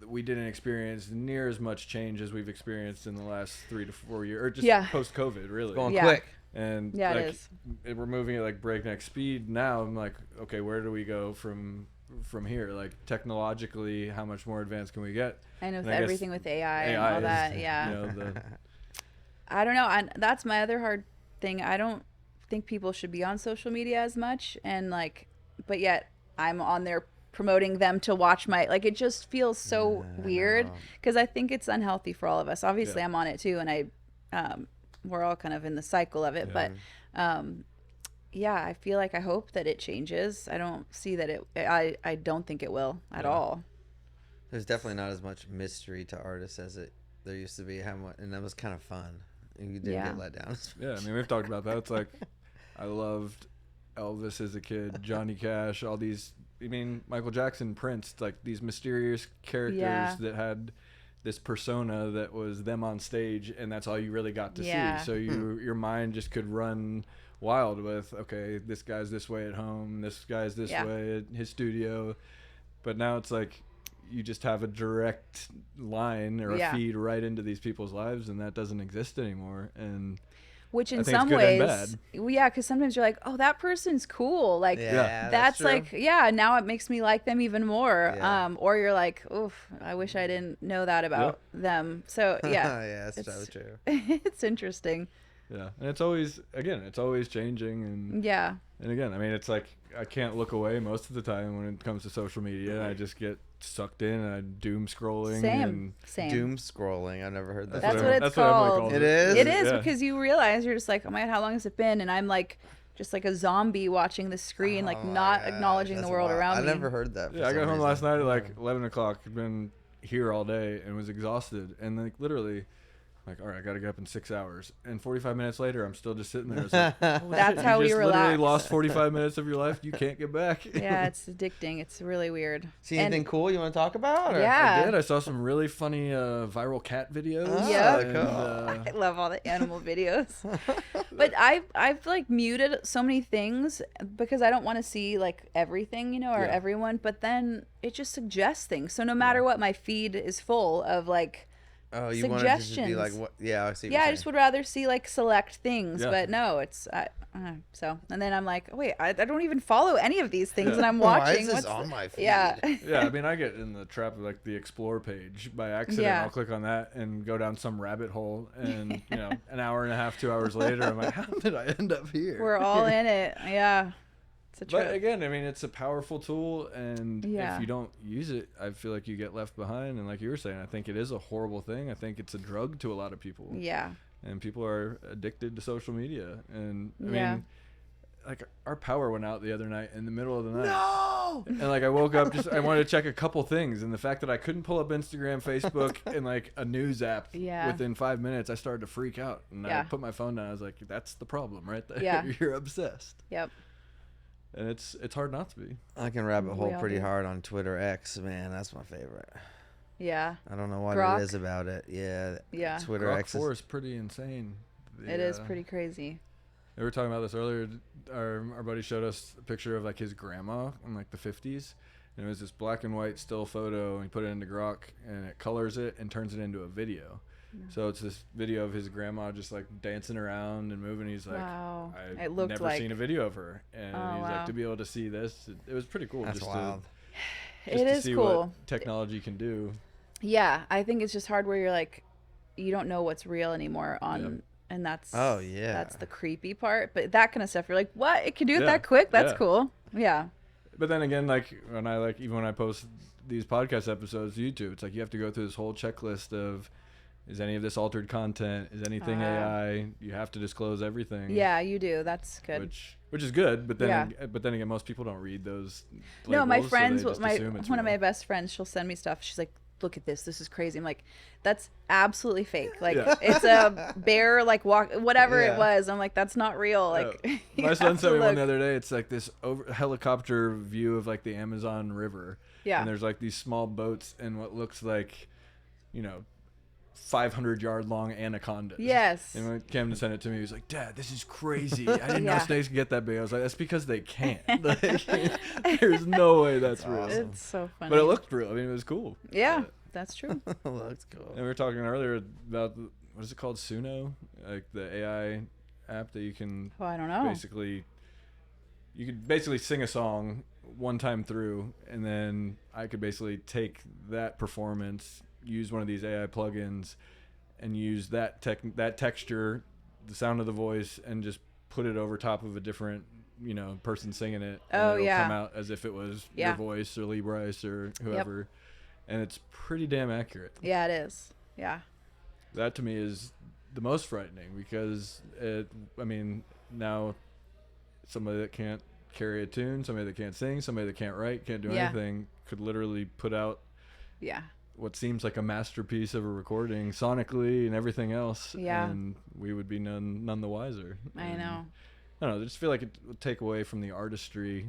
S1: we didn't experience near as much change as we've experienced in the last 3 to 4 years, or just post-COVID, really.
S2: Going
S3: Yeah.
S2: quick.
S1: And
S3: Yeah, it
S1: like,
S3: is.
S1: we're moving at like breakneck speed now. I'm like, okay, where do we go from here? Like technologically, how much more advanced can we get?
S3: And with
S1: And I guess
S3: everything with AI and
S1: AI
S3: all
S1: is,
S3: that, yeah.
S1: You know, the,
S3: I don't know. That's my other hard thing. I don't think people should be on social media as much, and like, but yet I'm on there promoting them to watch my, like, it just feels so weird because I think it's unhealthy for all of us. Obviously, I'm on it too, and we're all kind of in the cycle of it, but yeah, I feel like I hope that it changes. I don't see that I don't think it will at all.
S2: There's definitely not as much mystery to artists as there used to be. And that was kind of fun. You didn't get let down.
S1: yeah, I mean, we've talked about that. It's like, I loved Elvis as a kid, Johnny Cash, all these, I mean, Michael Jackson, Prince, like these mysterious characters that had this persona that was them on stage, and that's all you really got to see. So your mind just could run wild with, okay, this guy's this way at home, this guy's this way at his studio. But now it's like you just have a direct line or a feed right into these people's lives, and that doesn't exist anymore. And
S3: which in
S1: I think it's
S3: some
S1: good and
S3: ways, because sometimes you're like, oh, that person's cool. Like, that's
S2: true.
S3: like, now it makes me like them even more.
S2: Yeah.
S3: Or you're like, oof, I wish I didn't know that about them. So,
S2: yeah, that's so true.
S3: It's interesting.
S1: Yeah, and it's always changing, and and again, I mean, it's like I can't look away most of the time when it comes to social media. I just get sucked in, and I doom scrolling.
S3: Same.
S2: Doom scrolling. I've never heard that.
S3: That's what it's
S1: Emily
S3: called.
S1: calls
S2: It is?
S3: It is because you realize you're just like, oh my God, how long has it been? And I'm like, just like a zombie watching the screen, like not acknowledging the world around me.
S2: I never heard that.
S1: Yeah, I got home last night at like 11 o'clock. I'd been here all day and was exhausted, and like literally, like, all right, I got to get up in 6 hours. And 45 minutes later, I'm still just sitting there. It's like, holy
S3: That's
S1: shit,
S3: how
S1: you
S3: we
S1: just literally
S3: relax.
S1: lost 45 minutes of your life. You can't get back.
S3: Yeah, it's addicting. It's really weird.
S2: See anything cool you want to talk about? Or?
S3: Yeah.
S1: I did. I saw some really funny viral cat videos.
S3: Yeah.
S1: And,
S3: I love all the animal videos. But I've like muted so many things because I don't want to see like everything, you know, or everyone, but then it just suggests things. So no matter what, my feed is full of like
S2: Oh, you wanted to just be
S3: suggestions.
S2: like, what? Yeah, I see. What
S3: yeah,
S2: you're
S3: I just would rather see like select things,
S1: Yeah.
S3: but no, it's so. And then I'm like, wait, I don't even follow any of these things,
S1: Yeah.
S3: and I'm
S2: Why
S3: watching.
S2: is this
S3: what's
S2: on my feed?
S3: Yeah,
S1: yeah, I mean, I get in the trap of like the explore page by accident.
S3: Yeah.
S1: I'll click on that and go down some rabbit hole, and you know, an hour and a half, 2 hours later, I'm like, how did I end up here?
S3: we're all in it. Yeah, it's a trip.
S1: But again, I mean, it's a powerful tool, and
S3: Yeah.
S1: if you don't use it, I feel like you get left behind. And like you were saying, I think it is a horrible thing. I think it's a drug to a lot of people.
S3: Yeah,
S1: And people are addicted to social media. And I
S3: Yeah.
S1: mean, like our power went out the other night in the middle of the night.
S2: no.
S1: And like I woke up, I wanted to check a couple things, and the fact that I couldn't pull up Instagram, Facebook, and like a news app within 5 minutes, I started to freak out, and I put my phone down. I was like, "That's the problem, right there.
S3: Yeah.
S1: You're obsessed."
S3: Yep.
S1: And it's hard not to be.
S2: I can rabbit hole pretty hard on Twitter X, man. That's my favorite.
S3: Yeah.
S2: I don't know what
S3: Grok.
S2: it is about it. Yeah.
S3: Yeah.
S2: Twitter
S1: Grok
S2: X
S1: 4 is pretty insane.
S3: It is pretty crazy.
S1: We were talking about this earlier. Our buddy showed us a picture of like his grandma in like the 50s, and it was this black and white still photo, and he put it into Grok, and it colors it and turns it into a video. So it's this video of his grandma just like dancing around and moving. He's like,
S3: Wow.
S1: I've never seen a video of her, and he's like, to be able to see this, it was pretty cool.
S2: That's wild.
S1: Just to see what technology can do.
S3: Yeah, I think it's just hard where you're like, you don't know what's real anymore on, and that's that's the creepy part. But that kind of stuff, you're like, what? It can do it that quick? That's cool. Yeah.
S1: But then again, like when I post these podcast episodes to YouTube, it's like you have to go through this whole checklist of, is any of this altered content? Is anything AI? You have to disclose everything.
S3: Yeah, you do. That's good.
S1: Which is good, but then again, most people don't read those labels.
S3: No, my friends,
S1: so
S3: one of my best friends, she'll send me stuff. She's like, look at this. This is crazy. I'm like, that's absolutely fake. Like it's a bear, like whatever it was. I'm like, that's not real. Like
S1: my son sent me one the other day. It's like this helicopter view of like the Amazon River. Yeah. And there's like these small boats and what looks like, 500-yard long anacondas.
S3: Yes.
S1: And when Camden sent it to me, he was like, Dad, this is crazy. I didn't know snakes could get that big. I was like, that's because they can't. Like, there's no way that's real.
S3: Awesome. It's so funny.
S1: But it looked real. I mean, it was cool.
S3: Yeah, that's true.
S2: Looks cool.
S1: And we were talking earlier about, what is it called? Suno? Like the AI app that you can
S3: I don't know.
S1: You could basically sing a song one time through, and then I could basically take that performance, use one of these AI plugins, and use that texture, the sound of the voice, and just put it over top of a different person singing it. And it'll come out as if it was your voice or Lee Bryce or whoever. And it's pretty damn accurate.
S3: Yeah, it is. Yeah.
S1: That to me is the most frightening, because now somebody that can't carry a tune, somebody that can't sing, somebody that can't write, can't do anything, could literally put out what seems like a masterpiece of a recording sonically and everything else, and we would be none the wiser. I
S3: know.
S1: I don't know, I just feel like it would take away from the artistry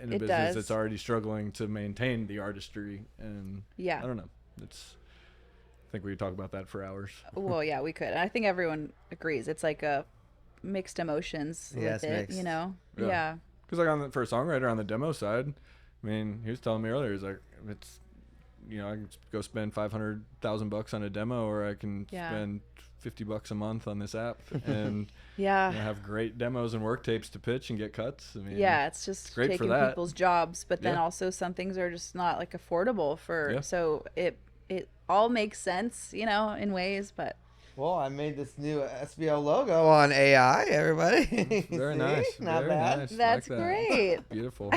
S1: in a business that's already struggling to maintain the artistry, and I don't know, I think we could talk about that for hours.
S3: Well, yeah, we could. I think everyone agrees. It's like a mixed emotions with it,
S2: mixed.
S3: Yeah.
S1: Because like for a songwriter on the demo side, I mean, he was telling me earlier, he's like, it's, I can go spend $500,000 on a demo, or I can spend $50 a month on this app and have great demos and work tapes to pitch and get cuts. I mean,
S3: it's just
S1: great
S3: taking people's jobs, but then also some things are just not like affordable for. So it all makes sense, in ways, but.
S2: Well, I made this new SBL logo on AI, everybody.
S1: Very nice.
S2: Not
S1: Very
S2: bad.
S1: nice.
S3: That's
S1: like
S3: great.
S1: Beautiful.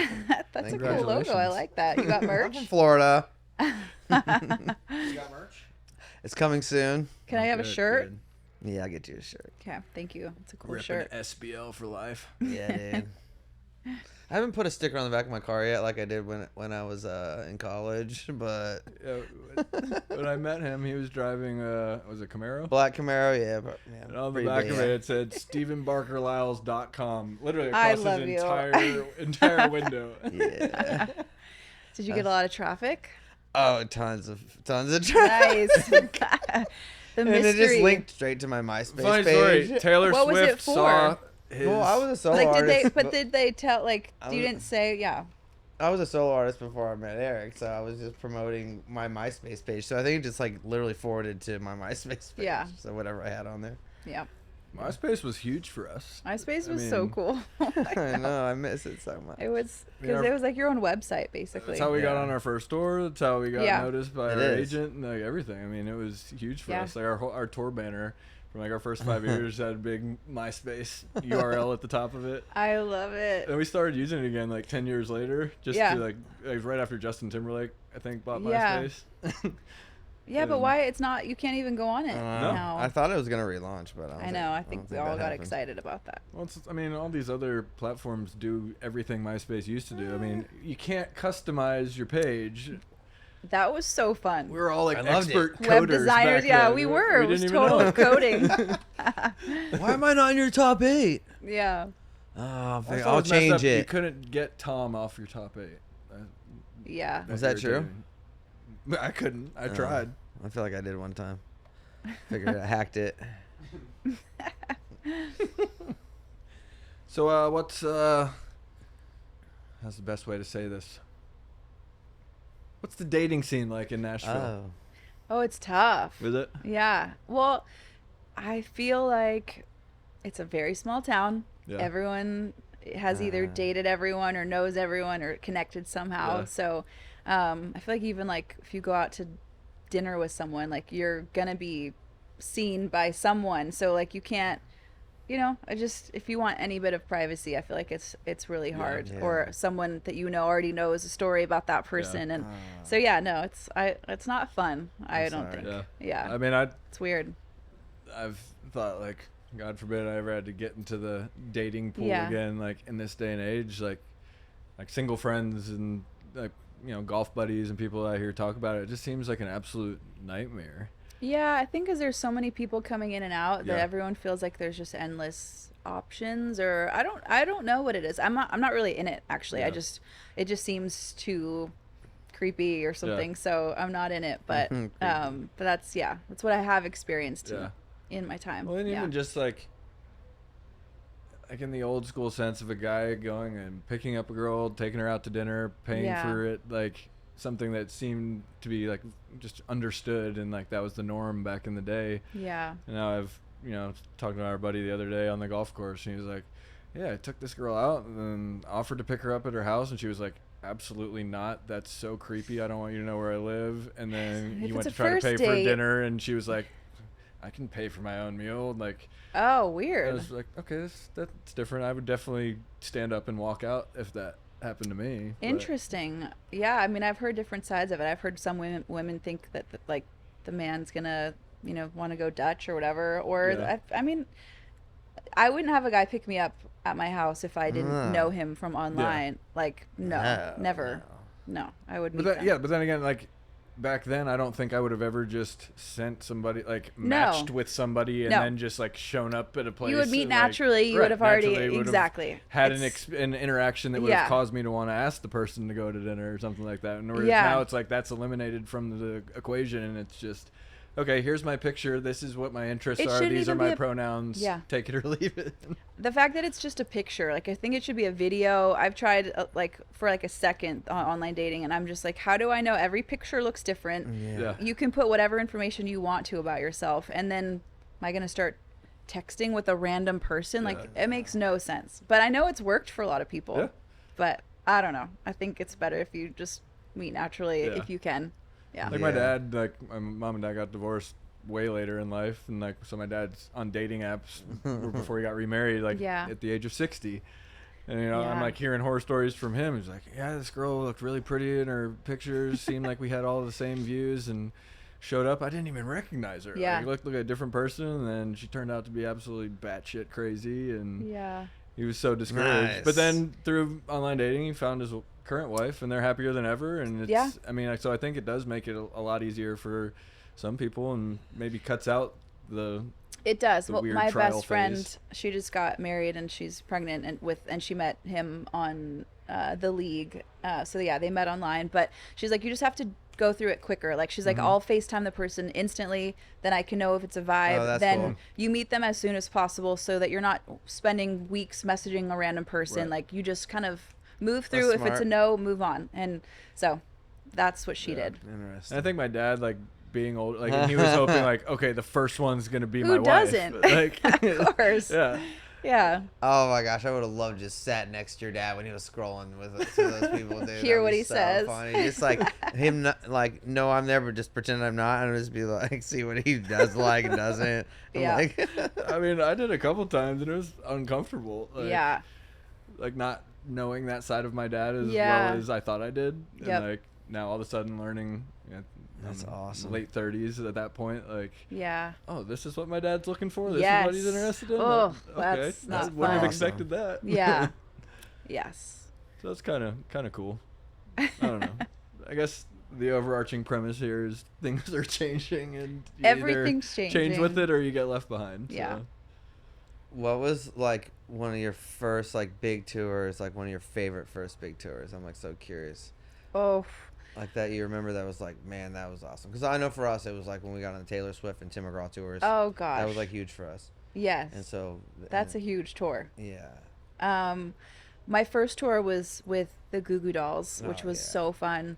S3: That's a cool logo. I like that. You got merch?
S2: I'm from Florida.
S4: You got merch?
S2: It's coming soon.
S3: Can I have a shirt?
S1: Good.
S2: Yeah, I'll get you a shirt.
S3: Okay, thank you. It's a cool
S1: Ripping
S3: shirt.
S1: SBL for life.
S2: Yeah, dude. I haven't put a sticker on the back of my car yet, like I did when I was in college. But
S1: when I met him, he was driving was it Camaro?
S2: Black Camaro,
S1: And on the back of it said StephenBarkerLyles.com, literally across his entire window.
S2: Yeah.
S3: Did you get a lot of traffic?
S2: Oh, tons of traffic.
S3: Nice. The mystery.
S2: And it just linked straight to my MySpace
S1: Funny
S2: page.
S1: story. Taylor
S3: What was it
S1: Swift
S3: for?
S1: saw his.
S2: Well, I was a solo
S3: Like,
S2: artist.
S3: did they tell, like, you didn't say,
S2: I was a solo artist before I met Eric, so I was just promoting my MySpace page. So I think it just like literally forwarded to my MySpace page.
S3: Yeah.
S2: So whatever I had on there.
S3: Yeah.
S1: MySpace was huge for us.
S3: MySpace was so cool.
S2: I know, I miss it so much.
S3: It was, because it was like your own website, basically.
S1: That's how we got on our first tour. That's how we got noticed by
S2: It
S1: our
S2: is.
S1: agent and like everything. I mean, it was huge for us. Like our tour banner from like our first 5 years had a big MySpace URL at the top of it.
S3: I love it.
S1: And we started using it again like 10 years later, just to like right after Justin Timberlake, I think, bought MySpace.
S3: Yeah, but
S1: And-
S3: why it's not? You can't even go on it now.
S2: I thought it was gonna relaunch, but
S3: I know. I think we all got excited about that.
S1: Well, I mean, all these other platforms do everything MySpace used to do. I mean, you can't custize your page.
S3: That was so fun.
S1: We were all like
S2: I loved
S1: expert
S2: it.
S1: coders
S3: Web designers,
S1: back
S3: yeah,
S1: then.
S3: we were.
S1: We
S3: It was
S1: didn't even know
S3: total
S1: it.
S3: coding.
S2: Why am I not in your top 8?
S3: Yeah.
S2: Oh,
S1: I thought
S2: I'll
S1: it was messed
S2: change
S1: up. You
S2: it.
S1: couldn't get Tom off your top 8.
S3: Yeah.
S2: Was that true?
S1: I couldn't. I tried.
S2: I feel like I did one time. Figured I hacked it.
S1: So, what's how's the best way to say this? What's the dating scene like in Nashville?
S2: Oh.
S3: Oh, it's tough.
S1: Is it?
S3: Yeah. Well, I feel like it's a very small town.
S1: Yeah.
S3: Everyone has either dated everyone or knows everyone or connected somehow.
S1: Yeah.
S3: So I feel like even like if you go out to dinner with someone, like you're gonna be seen by someone. So like you can't, if you want any bit of privacy, I feel like it's really hard.
S2: Yeah.
S3: Or someone that already knows a story about that person, and so no, it's not fun. I don't
S2: sorry.
S3: think.
S1: Yeah.
S3: Yeah,
S1: I mean,
S3: it's weird.
S1: I've thought like, God forbid I ever had to get into the dating pool
S3: Yeah.
S1: again. Like in this day and age, like single friends and like golf buddies and people I hear talk about it. It just seems like an absolute nightmare.
S3: Yeah, I think because there's so many people coming in and out that
S1: Yeah.
S3: everyone feels like there's just endless options, or I don't know what it is. I'm not really in it actually.
S1: Yeah.
S3: It just seems too creepy or something. So I'm not in it, but
S2: Creepy.
S3: but that's what I have experienced
S1: Yeah.
S3: in my time.
S1: Well, and
S3: yeah.
S1: even just like in the old school sense of a guy going and picking up a girl, taking her out to dinner, paying
S3: Yeah.
S1: for it, like something that seemed to be like just understood and like that was the norm back in the day.
S3: Yeah.
S1: And now I've talking to our buddy the other day on the golf course, and he was like, yeah, I took this girl out and then offered to pick her up at her house, and she was like, absolutely not, that's so creepy, I don't want you to know where I live. And then
S3: If
S1: he went
S3: it's
S1: to
S3: a
S1: try to
S3: first
S1: pay for
S3: date-
S1: dinner, and she was like, I can pay for my own meal. Like,
S3: Oh,
S1: I
S3: weird.
S1: was like, okay, that's different. I would definitely stand up and walk out if that happened to me. But-
S3: Interesting. Yeah, I mean, I've heard different sides of it. I've heard some women think that like the man's gonna want to go Dutch or whatever. Or
S1: Yeah.
S3: I mean, I wouldn't have a guy pick me up at my house if I didn't know him from online. Like no, never. No, I would meet them.
S1: But then again, like back then, I don't think I would have ever just sent somebody, like matched with somebody and
S3: No.
S1: then just like shown up at a place.
S3: You would meet
S1: and, like,
S3: naturally. You
S1: right,
S3: would have already
S1: naturally would have
S3: exactly
S1: had
S3: It's-
S1: an interaction that would
S3: Yeah.
S1: have caused me to want to ask the person to go to dinner or something like that. And whereas
S3: Yeah.
S1: now it's like that's eliminated from the equation, and it's just, okay, here's my picture. This is what my interests
S3: It
S1: are.
S3: shouldn't
S1: These are
S3: even
S1: my
S3: be a-
S1: pronouns.
S3: Yeah.
S1: Take it or leave it.
S3: The fact that it's just a picture, like I think it should be a video. I've tried like for like a second on online dating, and I'm just like, how do I know? Every picture looks different.
S1: Yeah.
S3: You can put whatever information you want to about yourself, and then am I gonna start texting with a random person? Like it makes no sense. But I know it's worked for a lot of people.
S1: Yeah.
S3: But I don't know. I think it's better if you just meet naturally
S1: Yeah.
S3: if you can. Yeah.
S1: Like my dad, like my mom and dad got divorced way later in life, and like so my dad's on dating apps before he got remarried, like
S3: Yeah.
S1: at the age of 60. And I'm
S3: Yeah.
S1: like hearing horror stories from him. He's like, yeah, this girl looked really pretty in her pictures, seemed like we had all the same views, and showed up, I didn't even recognize her.
S3: Yeah.
S1: Like, looked like a different person, and then she turned out to be absolutely batshit crazy, and
S3: Yeah.
S1: he was so discouraged.
S2: Nice.
S1: But then through online dating, he found his current wife, and they're happier than ever. And it's,
S3: Yeah.
S1: I mean, so I think it does make it a lot easier for some people, and maybe cuts out the.
S3: It does.
S1: the
S3: Well,
S1: weird
S3: my
S1: trial
S3: best friend,
S1: phase.
S3: she just got married and she's pregnant, and she met him on the league. So yeah, they met online, but she's like, you just have to go through it quicker. Like she's like,
S1: Mm-hmm.
S3: I'll FaceTime the person instantly, then I can know if it's a vibe.
S2: Oh, that's
S3: then
S2: cool.
S3: you meet them as soon as possible so that you're not spending weeks messaging a random person.
S1: Right.
S3: Like you just kind of move through.
S2: That's
S3: If it's a
S2: smart.
S3: no, move on. And so that's what she did.
S2: Interesting.
S1: And I think my dad, like being old, like and he was hoping, like, okay, the first one's gonna be my
S3: Who
S1: wife.
S3: doesn't?
S1: Like,
S3: Of course.
S1: yeah.
S3: Yeah.
S2: Oh my gosh, I would have loved just sat next to your dad when he was scrolling with some of those people, dude.
S3: Hear
S2: That'd
S3: what
S2: be
S3: he
S2: so
S3: says.
S2: Funny. Just like him, not, like, no, I'm there, but just pretend I'm not, and just be like, see what he does like and doesn't. I'm
S3: Yeah.
S2: like,
S1: I mean, I did a couple times, and it was uncomfortable. Like,
S3: Yeah.
S1: Like not knowing that side of my dad as
S3: Yeah.
S1: well as I thought I did.
S3: Yep.
S1: And like now all of a sudden learning,
S2: That's awesome.
S1: Late 30s at that point. Like,
S3: Yeah.
S1: oh, this is what my dad's looking for. This
S3: Yes.
S1: is what he's interested in.
S3: Oh,
S1: Okay,
S3: that's not
S1: I wouldn't have
S3: fun.
S1: expected that.
S3: Yeah. Yes.
S1: So that's kind of cool. I don't know. I guess the overarching premise here is things are changing, and you
S3: Everything's
S1: either change with
S3: changing.
S1: it or you get left behind.
S3: Yeah.
S1: So.
S2: What was like one of your first like big tours? Like one of your favorite first big tours? I'm like so curious.
S3: Oh.
S2: Like that you remember that was like, man, that was awesome. Because I know for us it was like when we got on the Taylor Swift and Tim McGraw tours.
S3: Oh gosh.
S2: That was like huge for us.
S3: Yes.
S2: And so
S3: That's a huge tour.
S2: yeah.
S3: My first tour was with the Goo Goo Dolls, which
S2: Oh,
S3: was
S2: yeah.
S3: so fun.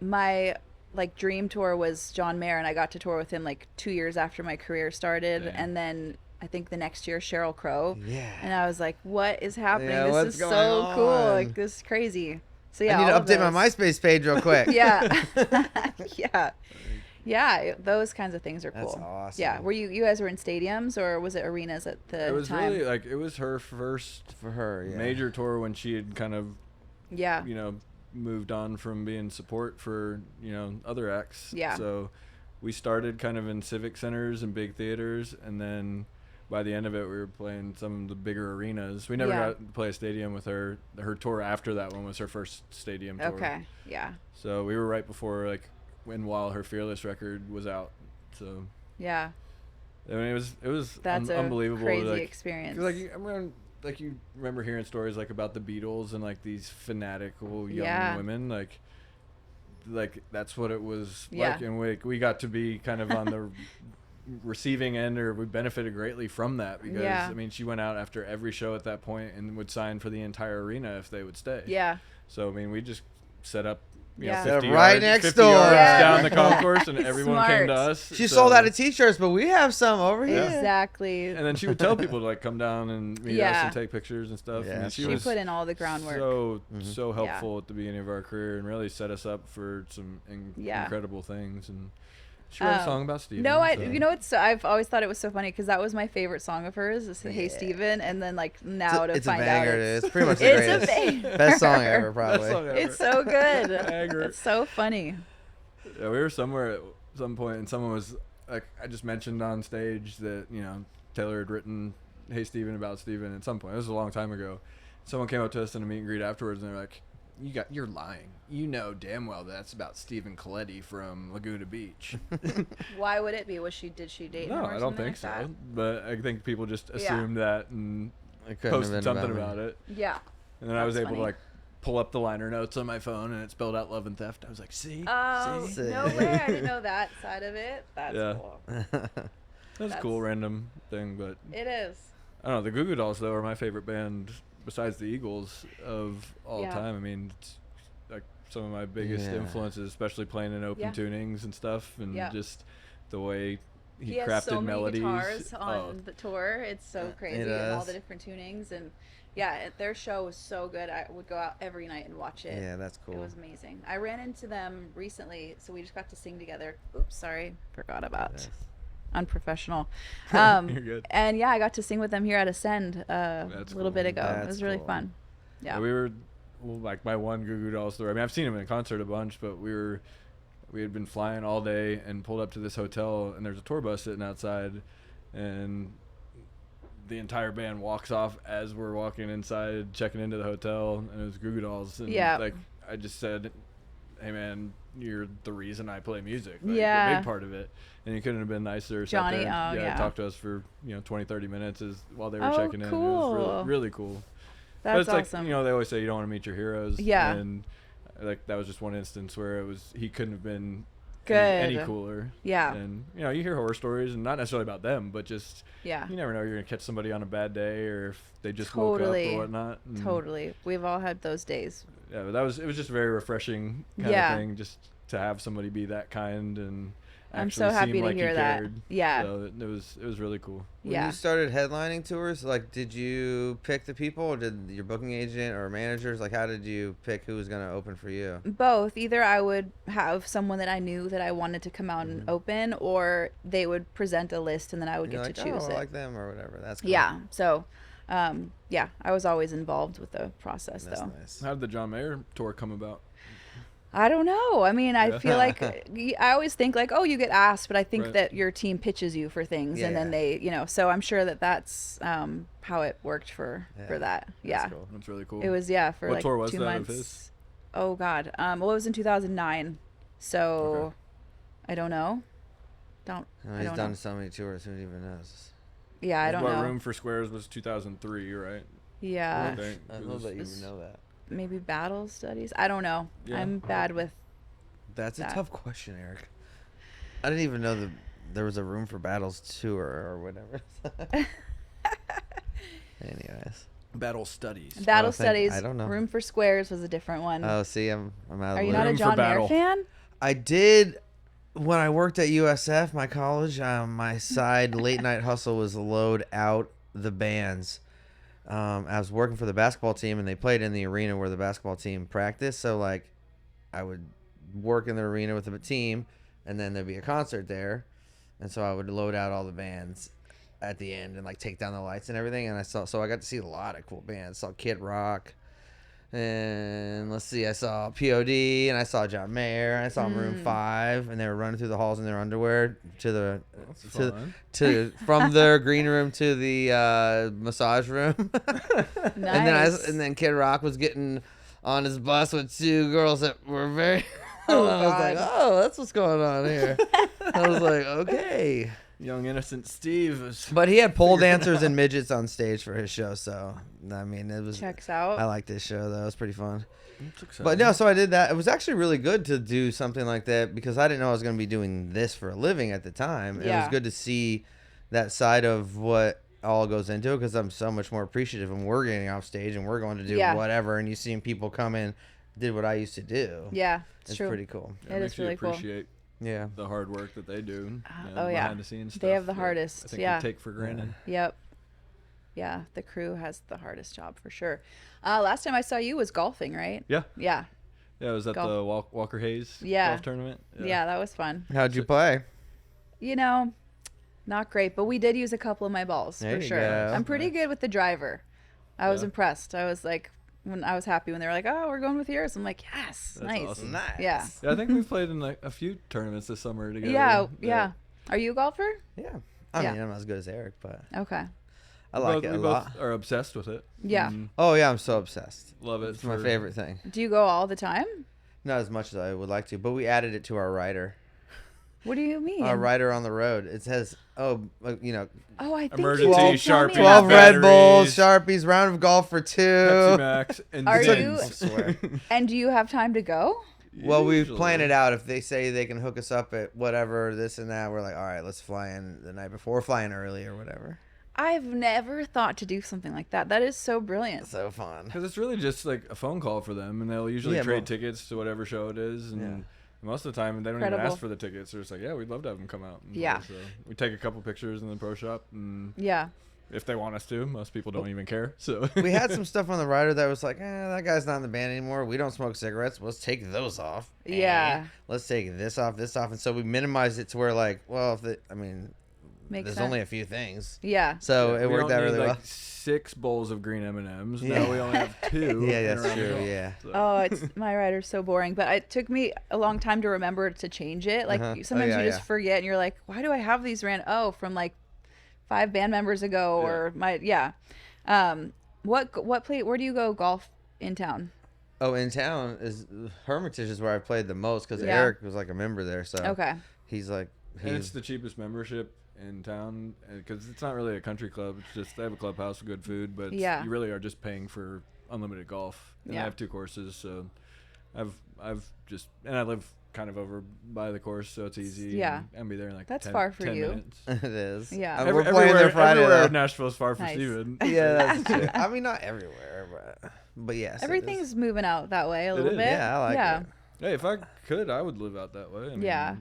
S3: My like dream tour was John Mayer, and I got to tour with him like 2 years after my career started.
S1: Damn.
S3: And then I think the next year Sheryl Crow.
S2: Yeah.
S3: And I was like, what is happening?
S2: Yeah,
S3: This
S2: what's
S3: is
S2: going
S3: so cool.
S2: on?
S3: Like, this is crazy. So yeah,
S2: I need
S3: all
S2: to
S3: of
S2: update my
S3: those.
S2: MySpace page real quick.
S3: Yeah. Yeah, those kinds of things are cool.
S2: That's awesome.
S3: Yeah, were you guys were in stadiums or was it arenas at the
S1: It was
S3: time?
S1: really like it was her first
S2: For her, yeah.
S1: major tour when she had kind of
S3: Yeah.
S1: moved on from being support for other acts.
S3: Yeah.
S1: So we started kind of in civic centers and big theaters, and then by the end of it we were playing some of the bigger arenas. We never
S3: Yeah.
S1: got to play a stadium with her. Her tour after that one was her first stadium tour.
S3: Okay. Yeah.
S1: So we were right before while her Fearless record was out. So
S3: Yeah.
S1: I mean it was
S3: That's a
S1: unbelievable.
S3: crazy experience.
S1: Like you remember hearing stories like about the Beatles and like these fanatical young
S3: Yeah.
S1: women, like that's what it was
S3: Yeah.
S1: like, and we got to be kind of on the receiving end, or we benefited greatly from that because
S3: Yeah.
S1: I mean she went out after every show at that point and would sign for the entire arena if they would stay.
S3: Yeah.
S1: So I mean we just set up.
S3: Yeah.
S1: 50
S2: Right
S1: yards,
S2: next
S1: 50
S2: door.
S1: yards
S3: Yeah.
S1: down the concourse, and everyone came to
S3: Smart.
S1: us.
S2: She
S1: so-
S2: sold out of t-shirts, but we have some over here.
S3: Exactly.
S1: And then she would tell people to like come down and meet us
S3: Yeah.
S1: and take pictures and stuff.
S2: Yeah,
S1: I mean,
S2: she
S3: She
S1: was
S3: put in all the groundwork.
S1: so helpful at the beginning of our career and really set us up for some
S3: Yeah.
S1: incredible things. And she wrote a song about Steven.
S3: No,
S1: so.
S3: I've always thought it was so funny because that was my favorite song of hers. Is Hey
S2: Yeah.
S3: Steven, and then like now to
S2: It's a
S3: find
S2: banger.
S3: out
S2: It's pretty much the
S3: it's
S2: greatest.
S3: a banger.
S2: Best song ever,
S1: Best
S2: probably.
S1: song ever.
S3: It's so good.
S1: Banger.
S3: It's so funny.
S1: Yeah, we were somewhere at some point, and someone was like, I just mentioned on stage that Taylor had written "Hey Steven" about Steven at some point. It was a long time ago. Someone came up to us in a meet and greet afterwards, and they're like, "You're lying. You know damn well that's about Stephen Coletti from Laguna Beach."
S3: Why would it be? Did she date him
S1: No,
S3: or
S1: I don't
S3: something
S1: think
S3: like
S1: so. But I think people just
S3: Yeah.
S1: assumed that and
S2: It couldn't have
S1: posted
S2: been
S1: something
S2: me.
S1: about it.
S3: that? Yeah.
S1: And then I was
S3: That's
S1: able to
S3: funny.
S1: like pull up the liner notes on my phone, and it spelled out love and theft. I was like, "See,
S3: Oh,
S1: see."
S2: See?
S3: no way. I didn't know that side of it. That's
S1: Yeah.
S3: cool.
S1: That's a cool random thing, but
S3: It is.
S1: I don't know. The Goo Goo Dolls though are my favorite band besides the Eagles of all
S3: Yeah.
S1: time. I mean, it's like some of my biggest
S2: Yeah.
S1: influences, especially playing in open
S3: Yeah.
S1: tunings and stuff, and
S3: Yeah.
S1: just the way he
S3: has
S1: crafted
S3: so many
S1: melodies.
S3: guitars on
S1: Oh,
S3: the tour. It's so crazy, and all
S2: does.
S3: the different tunings, and yeah, their show was so good. I would go out every night and watch it.
S2: Yeah, that's cool.
S3: It was amazing. I ran into them recently, so we just got to sing together. Oops, sorry, forgot about.
S2: Yes.
S3: Unprofessional.
S1: You're good.
S3: And yeah, I got to sing with them here at Ascend a
S1: That's
S3: little
S1: cool.
S3: bit ago. It
S2: That's
S3: was really
S2: cool.
S3: fun. Yeah.
S1: We were like my one Goo Goo Dolls story. I mean, I've seen him in concert a bunch, but we had been flying all day and pulled up to this hotel, and there's a tour bus sitting outside, and the entire band walks off as we're walking inside, checking into the hotel, and it was Goo Goo Dolls. And
S3: Yeah.
S1: like I just said, "Hey man, you're the reason I play music. Like,
S3: Yeah.
S1: you're a big part of it." And you couldn't have been nicer. Sat
S3: Johnny,
S1: there and,
S3: oh, yeah.
S1: talked to us for 20-30 minutes while they were
S3: Oh,
S1: checking in. It was
S3: cool.
S1: really, really cool. But
S3: That's
S1: it's like,
S3: awesome.
S1: they always say you don't want to meet your heroes.
S3: Yeah.
S1: And like that was just one instance where he couldn't have been
S3: Good.
S1: any cooler.
S3: Yeah.
S1: And you hear horror stories, and not necessarily about them, but just
S3: Yeah.
S1: you never know, you're gonna catch somebody on a bad day, or if they just
S3: Totally.
S1: woke up or whatnot. And,
S3: Totally. We've all had those days.
S1: Yeah, but it was just very refreshing kind
S3: Yeah.
S1: of thing, just to have somebody be that kind and
S3: I'm
S1: actually
S3: so happy
S1: seem
S3: to
S1: like
S3: hear
S1: he
S3: that.
S1: cared.
S3: Yeah.
S1: So it was really cool.
S2: When
S3: Yeah.
S2: you started headlining tours, like, did you pick the people, or did your booking agent or managers, like, how did you pick who was going to open for you?
S3: Both. Either I would have someone that I knew that I wanted to come out and open, or they would present a list and then I would
S2: And
S3: get
S2: you're
S3: to
S2: like,
S3: choose
S2: oh,
S3: it.
S2: I like them or whatever. That's cool.
S3: Yeah. So, yeah, I was always involved with the process
S2: That's
S3: though.
S2: nice.
S1: How did the John Mayer tour come about?
S3: I don't know. I mean, I
S1: Yeah.
S3: feel like I always think like, oh, you get asked, but I think
S1: Right.
S3: that your team pitches you for things, and then
S2: Yeah.
S3: they, so I'm sure that that's how it worked for
S2: Yeah,
S3: that.
S2: that's
S3: Yeah,
S2: cool.
S1: That's really cool.
S3: it was for
S1: What
S3: like
S1: tour was
S3: 2
S1: that of
S3: months.
S1: his?
S3: Oh God, well, it was in 2009, so
S1: Okay.
S3: I don't know.
S2: No,
S3: I
S2: he's
S3: don't
S2: done
S3: know.
S2: so many tours, who even knows?
S3: Yeah, I don't
S1: What
S3: know.
S1: Room for Squares was 2003, right?
S3: Yeah,
S1: I think.
S2: I
S1: It
S2: don't know
S1: was-
S2: that you
S3: was-
S2: would know that.
S3: maybe battle studies. I don't know.
S1: Yeah.
S3: I'm bad with.
S2: That's a
S3: That.
S2: tough question, Eric. I didn't even know there was a Room for Battles tour or whatever. Anyways.
S1: Battle Studies.
S3: Battle
S2: Oh,
S3: studies.
S2: I don't know.
S3: Room for Squares was a different one.
S2: Oh, see, I'm out of
S3: Are
S2: the
S3: you
S2: loop.
S3: not a
S1: Room for
S3: John Mayer
S1: Battle.
S3: fan?
S2: I did when I worked at USF, my college. My side late night hustle was load out the bands. I was working for the basketball team, and they played in the arena where the basketball team practiced. So like, I would work in the arena with the team, and then there'd be a concert there, and so I would load out all the bands at the end and like take down the lights and everything. And I got to see a lot of cool bands. Saw Kid Rock. And let's see, I saw POD and I saw John Mayer and I saw Maroon 5, and they were running through the halls in their underwear
S1: That's fun.
S2: from their green room to the massage room.
S3: Nice.
S2: And then Kid Rock was getting on his bus with two girls that were very
S3: Oh,
S2: I was like,
S3: God.
S2: oh, that's what's going on here. I was like, okay.
S1: Young innocent Steve is.
S2: But he had pole dancers and midgets on stage for his show, so I mean, it was.
S3: Checks out.
S2: I liked this show though; it was pretty fun.
S1: That's exciting.
S2: But no, so I did that. It was actually really good to do something like that because I didn't know I was going to be doing this for a living at the time. It was
S3: Yeah.
S2: good to see that side of what all goes into it because I'm so much more appreciative when we're getting off stage and we're going to do
S3: Yeah.
S2: whatever, and you seeing people come in, did what I used to do.
S3: Yeah, it's true.
S2: pretty cool.
S1: Yeah,
S3: It
S1: makes
S3: is
S1: you
S3: really cool.
S1: appreciate
S2: Yeah.
S1: the hard work that they do.
S3: Oh, yeah.
S1: Behind the scenes
S3: They
S1: stuff
S3: have the
S1: that
S3: hardest,
S1: I think
S3: yeah.
S1: we take for granted.
S3: Yep. Yeah, the crew has the hardest job for sure. Last time I saw you was golfing, right?
S1: Yeah.
S3: Yeah.
S1: Yeah, it was at
S3: Golf.
S1: the Walker Hayes
S3: Yeah.
S1: golf tournament.
S3: Yeah, that was fun.
S2: How'd you play?
S3: Not great, but we did use a couple of my balls
S2: There
S3: for
S2: you
S3: sure.
S2: go.
S3: I'm pretty good with the driver. I was
S1: Yeah.
S3: impressed. I was like, when I was happy when they were like, "Oh, we're going with yours." I'm like, "Yes,
S1: That's
S3: nice."
S1: awesome.
S2: Nice.
S3: Yeah.
S1: Yeah, I think we've played in like a few tournaments this summer together.
S3: Yeah,
S1: that
S3: yeah. Are you a golfer?
S2: Yeah. I
S3: Yeah.
S2: mean, I'm not as good as Eric, but
S3: Okay.
S2: I like
S1: we
S2: it a
S1: both
S2: lot.
S1: are obsessed with it.
S3: Yeah.
S1: and
S2: Oh yeah, I'm so obsessed.
S1: love it.
S2: It's my favorite thing.
S3: Do you go all the time?
S2: Not as much as I would like to, but we added it to our rider.
S3: What do you mean?
S2: Our rider on the road. It says,
S3: Oh, I think
S1: Emergency
S3: you did tell me
S1: Sharpie.
S3: about
S2: 12
S3: that.
S2: Red Bulls,
S1: Batteries.
S2: Sharpies, round of golf for 2.
S1: Pepsi Max and
S3: Are
S1: Zins.
S3: you-
S2: I swear.
S3: And do you have time to go?
S2: Well, we've
S1: Usually.
S2: planned it out. If they say they can hook us up at whatever, this and that, we're like, all right, let's fly in the night before. We're flying early or whatever.
S3: I've never thought to do something like that. That is so brilliant.
S2: So fun.
S1: Because it's really just like a phone call for them, and they'll usually
S2: Yeah,
S1: trade
S2: well-
S1: tickets to whatever show it is. And
S2: Yeah.
S1: most of the time, they don't
S3: Incredible.
S1: even ask for the tickets. They're just like, yeah, we'd love to have them come out. And
S3: Yeah.
S1: So we take a couple pictures in the pro shop, and
S3: Yeah.
S1: if they want us to, most people don't even care. So
S2: We had some stuff on the rider that was like, that guy's not in the band anymore. We don't smoke cigarettes. Let's take those off.
S3: Yeah.
S2: Let's take this off. And so we minimized it to where, like, well,
S3: Makes
S2: there's
S3: sense.
S2: only a few things.
S3: Yeah.
S2: So
S1: Yeah,
S2: it
S1: we
S2: worked
S1: don't
S2: out
S1: need,
S2: really
S1: like
S2: well.
S1: 6 bowls of green M&Ms.
S2: Yeah.
S1: Now we only have 2.
S2: Yeah,
S1: and
S2: that's
S1: around the
S2: true,
S1: golf.
S2: yeah.
S1: So-
S3: Oh, it's my rider's so boring, but it took me a long time to remember to change it. Like
S2: Uh-huh. Oh,
S3: sometimes
S2: yeah,
S3: you just
S2: yeah.
S3: forget, and you're like, "Why do I have these from like 5 band members ago?"
S1: Yeah.
S3: Or where do you go golf in town?
S2: Oh, in town is Hermitage is where I played the most because
S3: Yeah.
S2: Eric was like a member there. So
S3: Okay.
S2: he's like,
S1: And it's the cheapest membership in town because it's not really a country club. It's just they have a clubhouse with good food, but
S3: Yeah.
S1: you really are just paying for unlimited golf. And
S3: Yeah.
S1: they have 2 courses, so I've just and I live kind of over by the course, so it's easy.
S3: Yeah.
S1: and be there in like
S3: That's
S1: 10,
S3: far for
S1: 10
S3: you.
S1: minutes.
S2: it is.
S3: Yeah.
S2: We're playing there
S1: everywhere,
S2: Friday.
S1: everywhere
S2: though.
S1: in Nashville is far for
S3: Nice.
S1: Steven.
S2: Yeah, that's true. I mean, not everywhere, but yes, it is.
S3: Everything's moving out that way a
S1: It
S3: little
S1: is.
S3: bit.
S2: Yeah, I like it.
S1: Hey, if I could, I would live out that way. I mean,
S3: Yeah.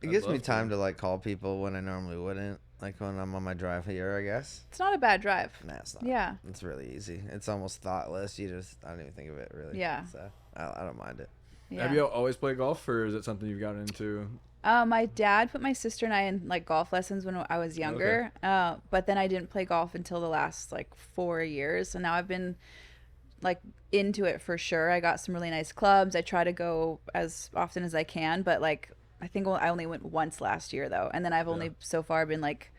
S2: It gives me time to like call people when I normally wouldn't. Like when I'm on my drive here, I guess.
S3: It's not a bad drive.
S2: Nah, it's not.
S3: Yeah.
S2: It's really easy. It's almost thoughtless. I don't even think of it really.
S3: Yeah.
S2: So I don't mind it.
S3: Yeah.
S1: Have you always played golf, or is it something you've gotten into?
S3: My dad put my sister and I in like golf lessons when I was younger. But then I didn't play golf until the last like 4 years. So now I've been like into it for sure. I got some really nice clubs. I try to go as often as I can, but like I think I only went once last year though, and then I've only so far been like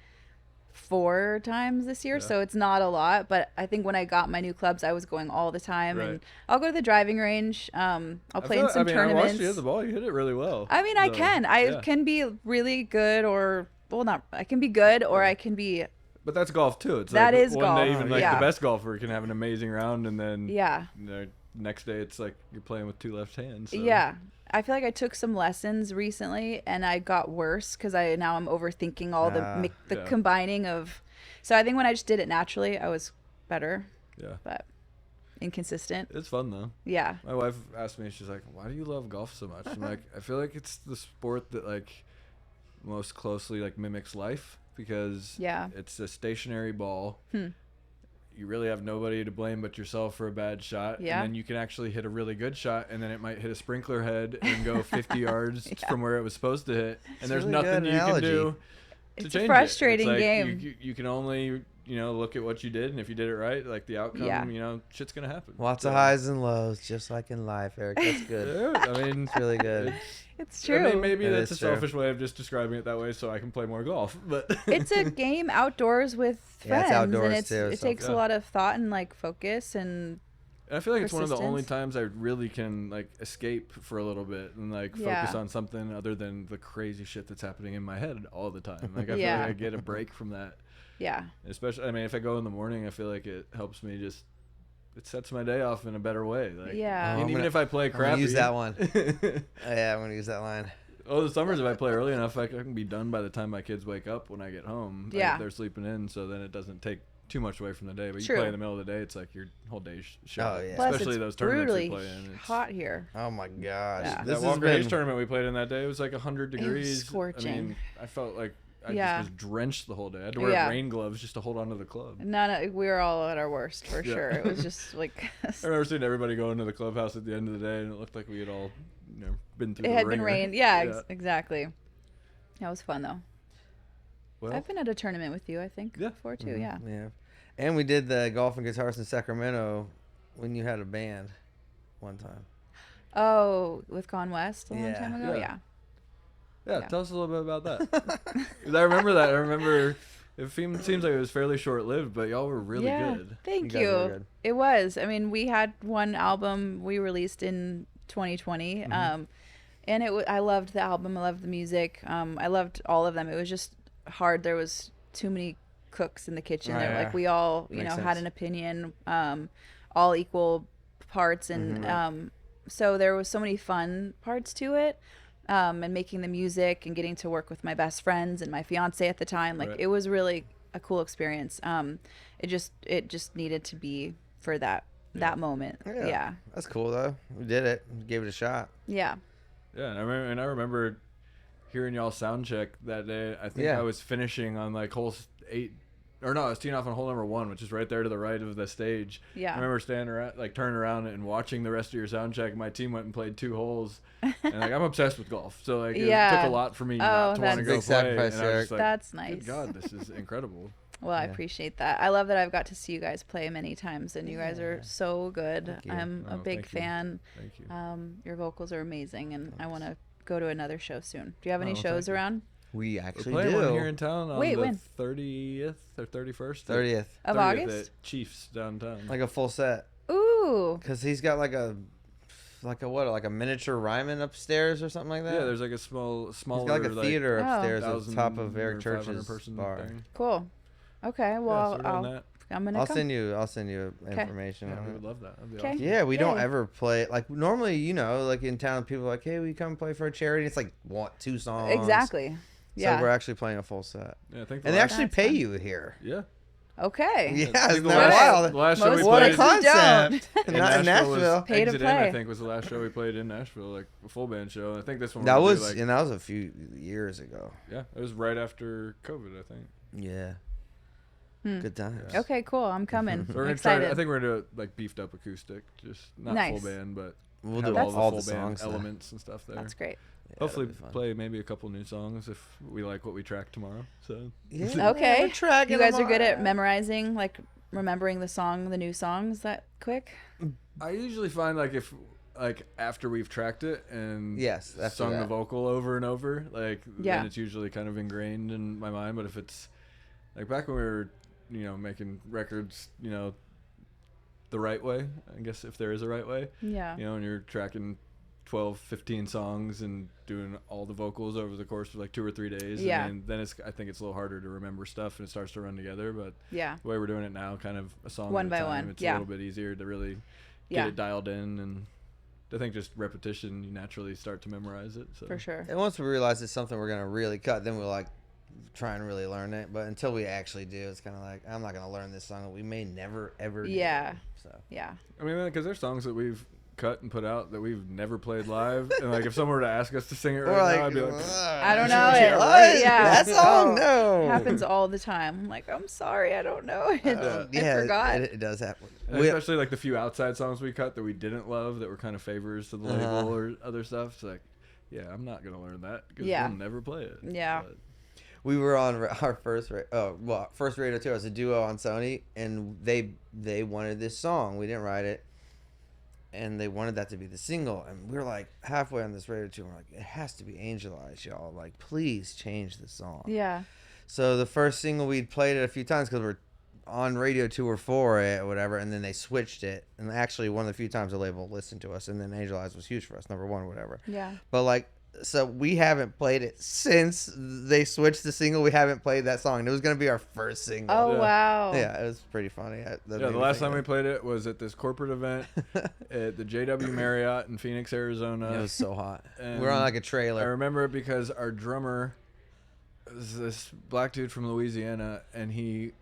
S3: 4 times this year, so it's not a lot. But I think when I got my new clubs, I was going all the time, and I'll go to the driving range. I'll play in some tournaments.
S1: I watched you hit the ball. You hit it really well.
S3: I mean, I can be really good, or well, not. I can be good, or I can be.
S1: But that's golf too. It's
S3: that
S1: like
S3: is
S1: one
S3: golf.
S1: day even like the best golfer can have an amazing round, and then
S3: you
S1: know, next day it's like you're playing with 2 left hands. So.
S3: Yeah. I feel like I took some lessons recently and I got worse because now I'm overthinking all the combining of. So I think when I just did it naturally, I was better. Yeah. But inconsistent.
S1: It's fun though.
S3: Yeah.
S1: My wife asked me, she's like, "Why do you love golf so much?" I'm like, I feel like it's the sport that like most closely like mimics life because it's a stationary ball. You really have nobody to blame but yourself for a bad shot. And then you can actually hit a really good shot, and then it might hit a sprinkler head and go 50 yards from where it was supposed to hit. And there's
S2: really
S1: nothing you can do to change it.
S3: It's a frustrating
S1: like
S3: game.
S1: You can only, look at what you did, and if you did it right, like the outcome, shit's going to happen.
S2: Lots of highs and lows, just like in life, Eric. That's good.
S1: I mean,
S2: it's really good.
S3: It's true.
S1: I mean, maybe that's a selfish way of just describing it that way so I can play more golf. But
S3: it's a game outdoors with friends.
S2: It's outdoors
S3: and
S2: too.
S3: It takes a lot of thought and like focus and
S1: I feel like it's one of the only times I really can like escape for a little bit and like focus on something other than the crazy shit that's happening in my head all the time. Like I feel like I get a break from that.
S3: Yeah.
S1: Especially, I mean, if I go in the morning, I feel like it helps me just. It sets my day off in a better way. Like, and even if I play crap,
S2: I'm gonna use that one. I'm gonna use that line.
S1: Oh, the summers if I play early enough, I can be done by the time my kids wake up when I get home.
S3: Yeah,
S1: like, they're sleeping in, so then it doesn't take too much away from the day. But you play in the middle of the day, it's like your whole day's shot.
S2: Oh yeah,
S3: plus
S1: especially those tournaments we play in. It's
S3: hot here.
S2: Oh my gosh,
S3: yeah.
S2: This
S1: that Walker Hayes tournament we played in that day, it was like 100 degrees.
S3: It was scorching.
S1: I mean, I felt like I just was drenched the whole day. I had to wear rain gloves just to hold on to the club.
S3: No, we were all at our worst for sure. It was just like.
S1: I remember seeing everybody go into the clubhouse at the end of the day, and it looked like we had all, been through.
S3: It had been rained. Yeah, exactly. That was fun though.
S1: Well,
S3: I've been at a tournament with you, I think, before too. Yeah.
S2: Yeah, and we did the golf and guitars in Sacramento when you had a band one time.
S3: Oh, with Gone West a long time ago.
S1: Yeah, tell us a little bit about that. 'Cause I remember that. I remember it seems like it was fairly short-lived, but y'all were really good.
S3: Thank you. It was. I mean, we had one album we released in 2020, and I loved the album. I loved the music. I loved all of them. It was just hard. There was too many cooks in the kitchen. Like we all, had an opinion, all equal parts, and so there was so many fun parts to it. And making the music and getting to work with my best friends and my fiance at the time, it was really a cool experience. It just needed to be for that moment. Yeah,
S2: that's cool though. We did it. We gave it a shot.
S3: Yeah.
S1: Yeah, and I remember hearing y'all sound check that day. I think I was finishing on like hole 8. Or no, I was teeing off on hole number 1, which is right there to the right of the stage.
S3: Yeah.
S1: I remember standing around, like turning around and watching the rest of your sound check. My team went and played 2 holes, and like I'm obsessed with golf, so like it took a lot for me not to want to go
S2: big
S1: play.
S2: Sacrifice,
S1: and I was just like,
S3: that's nice.
S1: Good God, this is incredible.
S3: Well, I appreciate that. I love that I've got to see you guys play many times, and you guys are so good. I'm a big fan.
S1: Thank you.
S3: Your vocals are amazing, and I want to go to another show soon. Do you have any shows around?
S2: We actually
S1: We're playing
S2: do.
S1: one here in town on the
S3: when?
S1: 30th or 31st?
S2: 30th
S3: of August?
S1: At Chiefs downtown.
S2: Like a full set.
S3: Ooh.
S2: Because he's got like a miniature Ryman upstairs or something like that.
S1: Yeah, there's like a smaller.
S2: He's got like a theater upstairs at the top of Eric Church's bar.
S1: Thing.
S3: Cool. Okay, well, I'm gonna
S2: I'll
S3: come.
S2: send you information.
S1: Yeah,
S2: on
S1: we
S2: it.
S1: would love that. That'd be
S3: Okay.
S1: awesome.
S2: Yeah, we don't ever play like normally. Like in town, people are like, "Hey, we come play for a charity." It's like 2 songs.
S3: Exactly. Yeah.
S2: So we're actually playing a full set.
S1: Yeah, I think.
S2: And they actually pay you here.
S1: Yeah.
S3: Okay.
S2: Yeah,
S1: I
S2: isn't
S1: think
S2: that wild?
S1: The last show we
S2: What
S1: played
S2: a concept!
S1: in
S2: Not in
S1: Nashville.
S2: Nashville.
S1: Was
S3: Pay to
S1: Exit
S3: play.
S1: In, I think was the last show we played in Nashville, like a full band show. I think this one.
S2: That
S1: we're gonna
S2: was
S1: do,
S2: and that was a few years ago.
S1: Yeah, it was right after COVID, I think.
S2: Yeah. Good times.
S1: Yeah.
S3: Okay, cool. I'm coming.
S1: So we're
S3: I'm
S1: gonna try.
S3: excited.
S1: I think we're gonna do it like beefed up acoustic, just not
S3: Nice.
S1: full band, but
S2: We'll
S1: have
S2: do
S1: all the
S2: all
S1: full
S2: the
S1: band
S2: songs.
S1: elements and stuff there.
S3: That's great.
S2: Yeah,
S1: Hopefully
S2: that'd be fun.
S1: play maybe a couple new songs if we like what we track tomorrow. So
S2: Yeah,
S3: Okay.
S2: we're tracking
S3: You guys
S2: them
S3: are good
S2: all.
S3: at memorizing like remembering the new songs that quick.
S1: I usually find if after we've tracked it and
S2: Yes, after
S1: sung the
S2: that.
S1: vocal over and over,
S3: Yeah.
S1: then it's usually kind of ingrained in my mind. But if it's back when we were, making records, the right way, I guess, if there is a right way,
S3: Yeah.
S1: and you're tracking 12, 15 songs and doing all the vocals over the course of 2 or 3 days.
S3: Yeah.
S1: I mean, then I think it's a little harder to remember stuff and it starts to run together. But
S3: Yeah.
S1: the way we're doing it now, kind of a song
S3: One
S1: at
S3: by
S1: a time,
S3: one,
S1: it's
S3: yeah.
S1: a little bit easier to really get
S3: Yeah.
S1: it dialed in. And I think just repetition, you naturally start to memorize it. So.
S3: For sure.
S2: And once we realize it's something we're gonna really cut, then we'll try and really learn it. But until we actually do, it's kind of I'm not gonna learn this song that we may never ever do.
S3: Yeah.
S2: So
S3: Yeah.
S1: I mean, because there's songs that we've cut and put out that we've never played live. And if someone were to ask us to sing it
S2: we're
S1: right
S2: like,
S1: now, I'd be like,
S3: I don't know it.
S2: What?
S3: Yeah.
S2: That song?
S3: Oh,
S2: No.
S3: It happens all the time. I'm like, I'm sorry, I don't know it. I forgot.
S2: It does happen.
S1: especially the few outside songs we cut that we didn't love that were kind of favors to the label or other stuff. It's yeah, I'm not gonna learn that because
S3: Yeah.
S1: we'll never play it.
S3: Yeah.
S1: But,
S2: We were on our first radio tour as a duo on Sony, and they wanted this song. We didn't write it, and they wanted that to be the single. And we were halfway on this radio tour, and we're it has to be Angel Eyes, y'all. Please change the song.
S3: Yeah.
S2: So the first single, we'd played it a few times because we're on radio tour for it or whatever, and then they switched it. And actually, one of the few times the label listened to us, and then Angel Eyes was huge for us, number one or whatever.
S3: Yeah.
S2: But so we haven't played it since they switched the single. We haven't played that song. It was gonna be our first single.
S3: Oh
S1: Yeah.
S3: wow.
S2: Yeah, it was pretty funny.
S1: the last time we played it was at this corporate event at the JW Marriott in Phoenix, Arizona.
S2: It was so hot.
S1: And
S2: We're on a
S1: I
S2: trailer.
S1: remember it because our drummer was this black dude from Louisiana, and we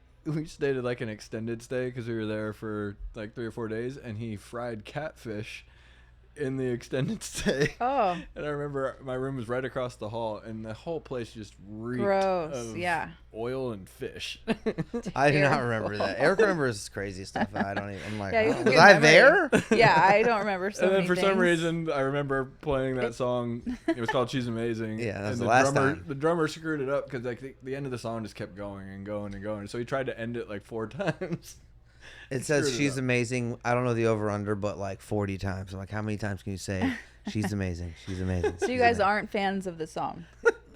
S1: stayed at an extended stay because we were there for 3 or 4 days, and he fried catfish in the extended stay.
S3: Oh.
S1: And I remember my room was right across the hall, and the whole place just reeked
S3: Gross.
S1: of
S3: Yeah.
S1: oil and fish.
S2: I do not
S3: Terrible.
S2: remember that. Eric remembers crazy stuff. And I don't even. I'm like,
S3: Yeah, you
S2: oh,
S3: have
S2: was
S3: good
S2: I
S3: memory.
S2: there?
S3: Yeah, I don't remember so
S1: And then
S3: many
S1: for some
S3: things.
S1: reason, I remember playing that song. It was called "She's Amazing."
S2: Yeah, that's
S1: and
S2: the last
S1: drummer,
S2: time.
S1: The drummer screwed it up because the end of the song just kept going and going and going. So he tried to end it 4 times.
S2: It says
S1: Screwed it
S2: she's
S1: up.
S2: amazing. I don't know the over under, but 40 times. I'm like, how many times can you say she's amazing? She's amazing.
S3: So you
S2: she's
S3: guys
S2: amazing.
S3: aren't fans of the song.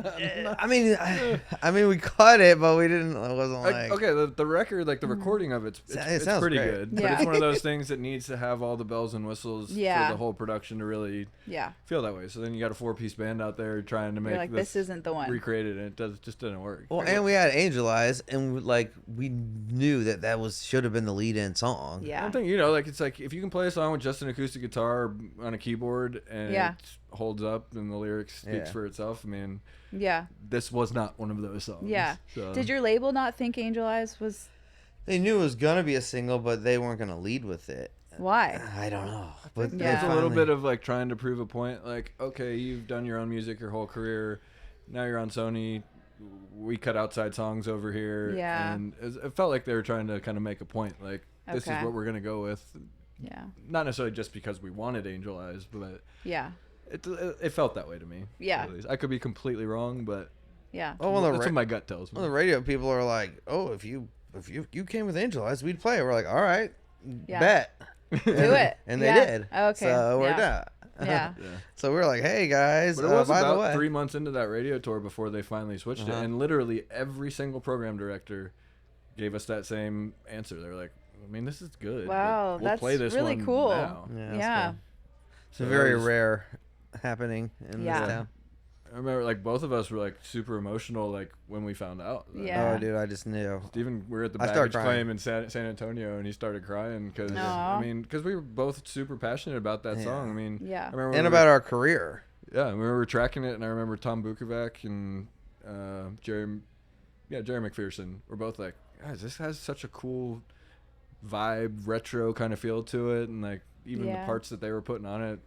S2: I mean, we cut it, but we didn't. It wasn't
S1: Okay, the record, the recording of it's
S2: sounds
S1: pretty
S2: great.
S1: good. But
S3: Yeah.
S1: it's one of those things that needs to have all the bells and whistles
S3: Yeah.
S1: for the whole production to really
S3: Yeah.
S1: feel that way. So then you got a 4-piece band out there trying to make
S3: You're like, this isn't the one.
S1: recreate it, and it just didn't work.
S2: Well, and we had Angel Eyes, and we knew that should have been the lead-in song.
S3: Yeah.
S1: I think it's if you can play a song with just an acoustic guitar on a keyboard and
S3: Yeah.
S1: it holds up and the lyrics speaks
S2: Yeah.
S1: for itself. I mean,
S3: Yeah.
S1: this was not one of those songs.
S3: Yeah.
S1: So.
S3: Did your label not think Angel Eyes was
S2: They knew it was gonna be a single, but they weren't gonna lead with it.
S3: why?
S2: I don't know. But
S1: It's
S2: they
S3: Yeah.
S1: a little
S2: finally-
S1: bit of trying to prove a point. Okay, you've done your own music your whole career. Now you're on Sony. We cut outside songs over here.
S3: Yeah.
S1: And it felt like they were trying to kind of make a point. This is
S3: Okay.
S1: what we're going to go with.
S3: Yeah.
S1: Not necessarily just because we wanted Angel Eyes, but
S3: Yeah.
S1: it felt that way to me.
S3: Yeah.
S1: At least. I could be completely wrong, but
S3: Yeah.
S2: Oh, well,
S1: that's what my gut tells me.
S2: Well, the radio people are like, "Oh, if you came with Angel Eyes, we'd play it." We're like, "All right,
S3: Yeah.
S2: bet."
S3: Do it.
S2: And they
S3: Yeah.
S2: did.
S3: Okay.
S2: So it worked
S3: Yeah.
S2: out.
S3: Yeah.
S1: Yeah.
S2: So we were like, "Hey guys,
S1: But it was
S2: by the
S1: about
S2: way,
S1: 3 months into that radio tour before they finally switched it, and literally every single program director gave us that same answer. They were like, "I mean, this is good. but
S3: Wow,
S1: we'll
S3: that's
S1: play this
S3: really
S1: one
S3: cool.
S1: now."
S2: Yeah, that's
S3: Yeah.
S2: cool. It's
S1: So
S2: a
S1: that
S2: very
S1: was-
S2: rare happening in
S3: Yeah.
S2: this town."
S1: I remember both of us were super emotional when we found out.
S3: Yeah.
S2: Oh, dude, I just knew.
S1: Steven, we were at the
S2: I started
S1: baggage
S2: crying.
S1: claim in San Antonio, and he started crying because
S3: Aw.
S1: because we were both super passionate about that
S2: Yeah.
S1: song. I mean,
S3: Yeah.
S1: I remember
S2: And
S1: we
S2: about
S1: were,
S2: our career.
S1: yeah, we were tracking it, and I remember Tom Bukovac and Jerry McPherson were both like, guys, this has such a cool vibe, retro kind of feel to it, and even the
S3: Yeah.
S1: parts that they were putting on it,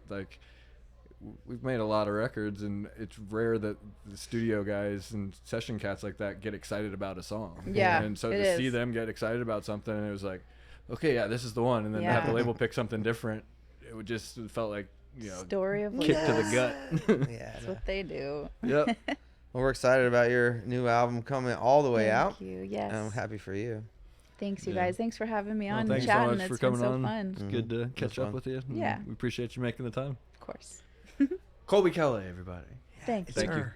S1: we've made a lot of records, and it's rare that the studio guys and session cats like that get excited about a song.
S3: Yeah,
S1: And so
S3: it
S1: to see
S3: is.
S1: them get excited about something, and it was like, okay, yeah, this is the one. And then to have
S3: Yeah.
S1: the label pick something different, it felt like,
S3: Story of
S1: kick
S3: life.
S1: to the gut.
S2: Yeah.
S3: That's what they do.
S1: Yep.
S2: Well, we're excited about your new album coming all the way out.
S3: Thank you. Yes.
S2: And I'm happy for you.
S3: Thanks, you
S1: Yeah.
S3: guys. Thanks for having me
S1: Well,
S3: on
S1: thanks
S3: and
S1: so
S3: chatting.
S1: much for
S3: It's been
S1: coming
S3: so
S1: on.
S3: fun.
S1: It's good to catch
S2: fun.
S1: up with you. and
S3: Yeah.
S1: We appreciate you making the time.
S3: Of course.
S1: Colbie Caillat, everybody.
S3: Thanks.
S1: Thank you.
S2: Sir.